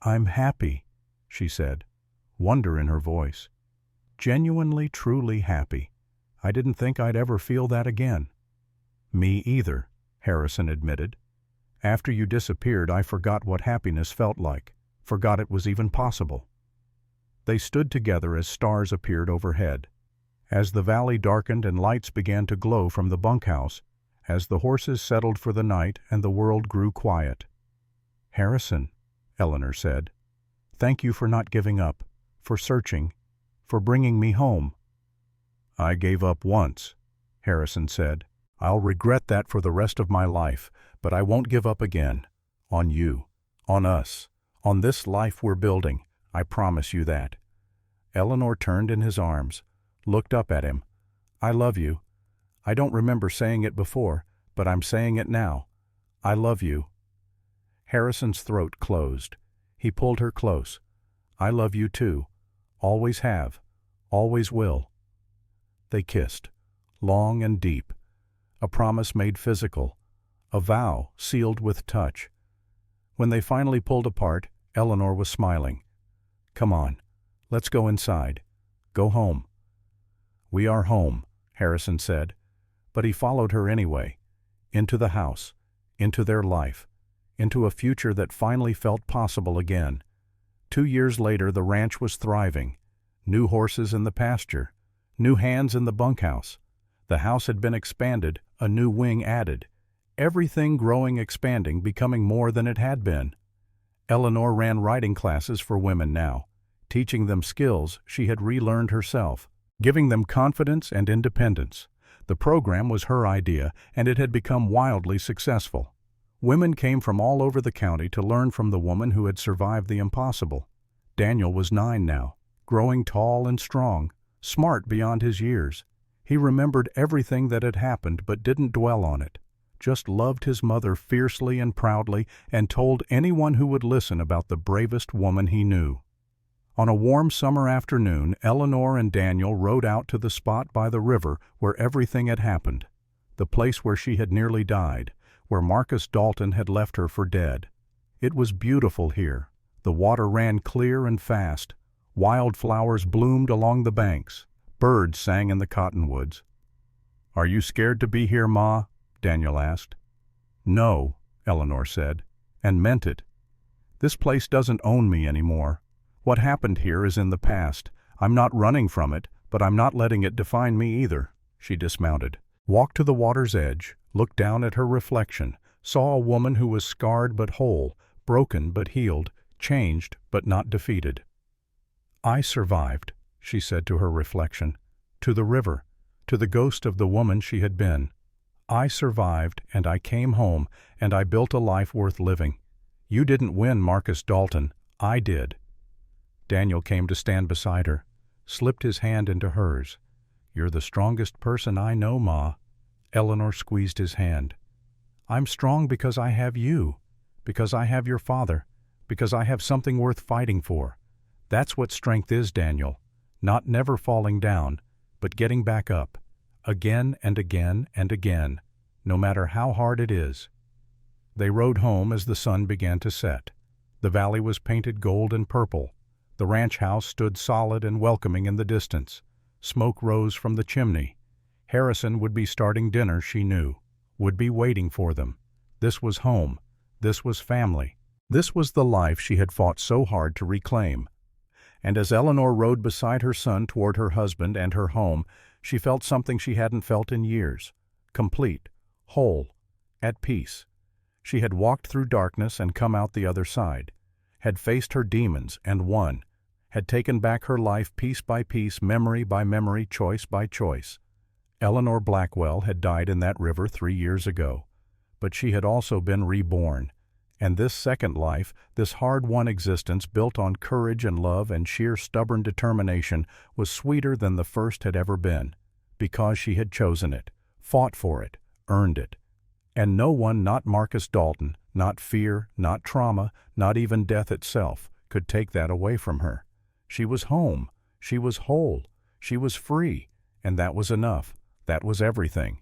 "I'm happy," she said, wonder in her voice. "Genuinely, truly happy. I didn't think I'd ever feel that again." "Me either," Harrison admitted. "After you disappeared, I forgot what happiness felt like, forgot it was even possible." They stood together as stars appeared overhead. As the valley darkened and lights began to glow from the bunkhouse, as the horses settled for the night and the world grew quiet. "Harrison," Eleanor said, "thank you for not giving up, for searching, for bringing me home." "I gave up once," Harrison said. "I'll regret that for the rest of my life, but I won't give up again. On you, on us, on this life we're building. I promise you that." Eleanor turned in his arms, looked up at him. "I love you. I don't remember saying it before, but I'm saying it now. I love you." Harrison's throat closed. He pulled her close. "I love you too. Always have. Always will." They kissed, long and deep. A promise made physical. A vow sealed with touch. When they finally pulled apart, Eleanor was smiling. "Come on, let's go inside. Go home." "We are home," Harrison said, but he followed her anyway, into the house, into their life, into a future that finally felt possible again. 2 years later, the ranch was thriving. New horses in the pasture, new hands in the bunkhouse. The house had been expanded, a new wing added. Everything growing, expanding, becoming more than it had been. Eleanor ran riding classes for women now, teaching them skills she had relearned herself, giving them confidence and independence. The program was her idea, and it had become wildly successful. Women came from all over the county to learn from the woman who had survived the impossible. Daniel was 9 now, growing tall and strong, smart beyond his years. He remembered everything that had happened but didn't dwell on it, just loved his mother fiercely and proudly and told anyone who would listen about the bravest woman he knew. On a warm summer afternoon, Eleanor and Daniel rode out to the spot by the river where everything had happened, the place where she had nearly died, where Marcus Dalton had left her for dead. It was beautiful here. The water ran clear and fast. Wildflowers bloomed along the banks. Birds sang in the cottonwoods. "Are you scared to be here, Ma?" Daniel asked. "No," Eleanor said, and meant it. "This place doesn't own me anymore. What happened here is in the past. I'm not running from it, but I'm not letting it define me either." She dismounted, walked to the water's edge, looked down at her reflection, saw a woman who was scarred but whole, broken but healed, changed but not defeated. "I survived," she said to her reflection, to the river, to the ghost of the woman she had been. "I survived, and I came home, and I built a life worth living. You didn't win, Marcus Dalton. I did." Daniel came to stand beside her, slipped his hand into hers. "You're the strongest person I know, Ma." Eleanor squeezed his hand. "I'm strong because I have you, because I have your father, because I have something worth fighting for. That's what strength is, Daniel. Not never falling down, but getting back up, again and again and again, no matter how hard it is." They rode home as the sun began to set. The valley was painted gold and purple. The ranch house stood solid and welcoming in the distance. Smoke rose from the chimney. Harrison would be starting dinner, she knew, would be waiting for them. This was home. This was family. This was the life she had fought so hard to reclaim. And as Eleanor rode beside her son toward her husband and her home, she felt something she hadn't felt in years. Complete, whole, at peace. She had walked through darkness and come out the other side, had faced her demons and won, had taken back her life piece by piece, memory by memory, choice by choice. Eleanor Blackwell had died in that river 3 years ago, but she had also been reborn. And this second life, this hard-won existence built on courage and love and sheer stubborn determination, was sweeter than the first had ever been, because she had chosen it, fought for it, earned it. And no one, not Marcus Dalton, not fear, not trauma, not even death itself, could take that away from her. She was home, she was whole, she was free, and that was enough. That was everything.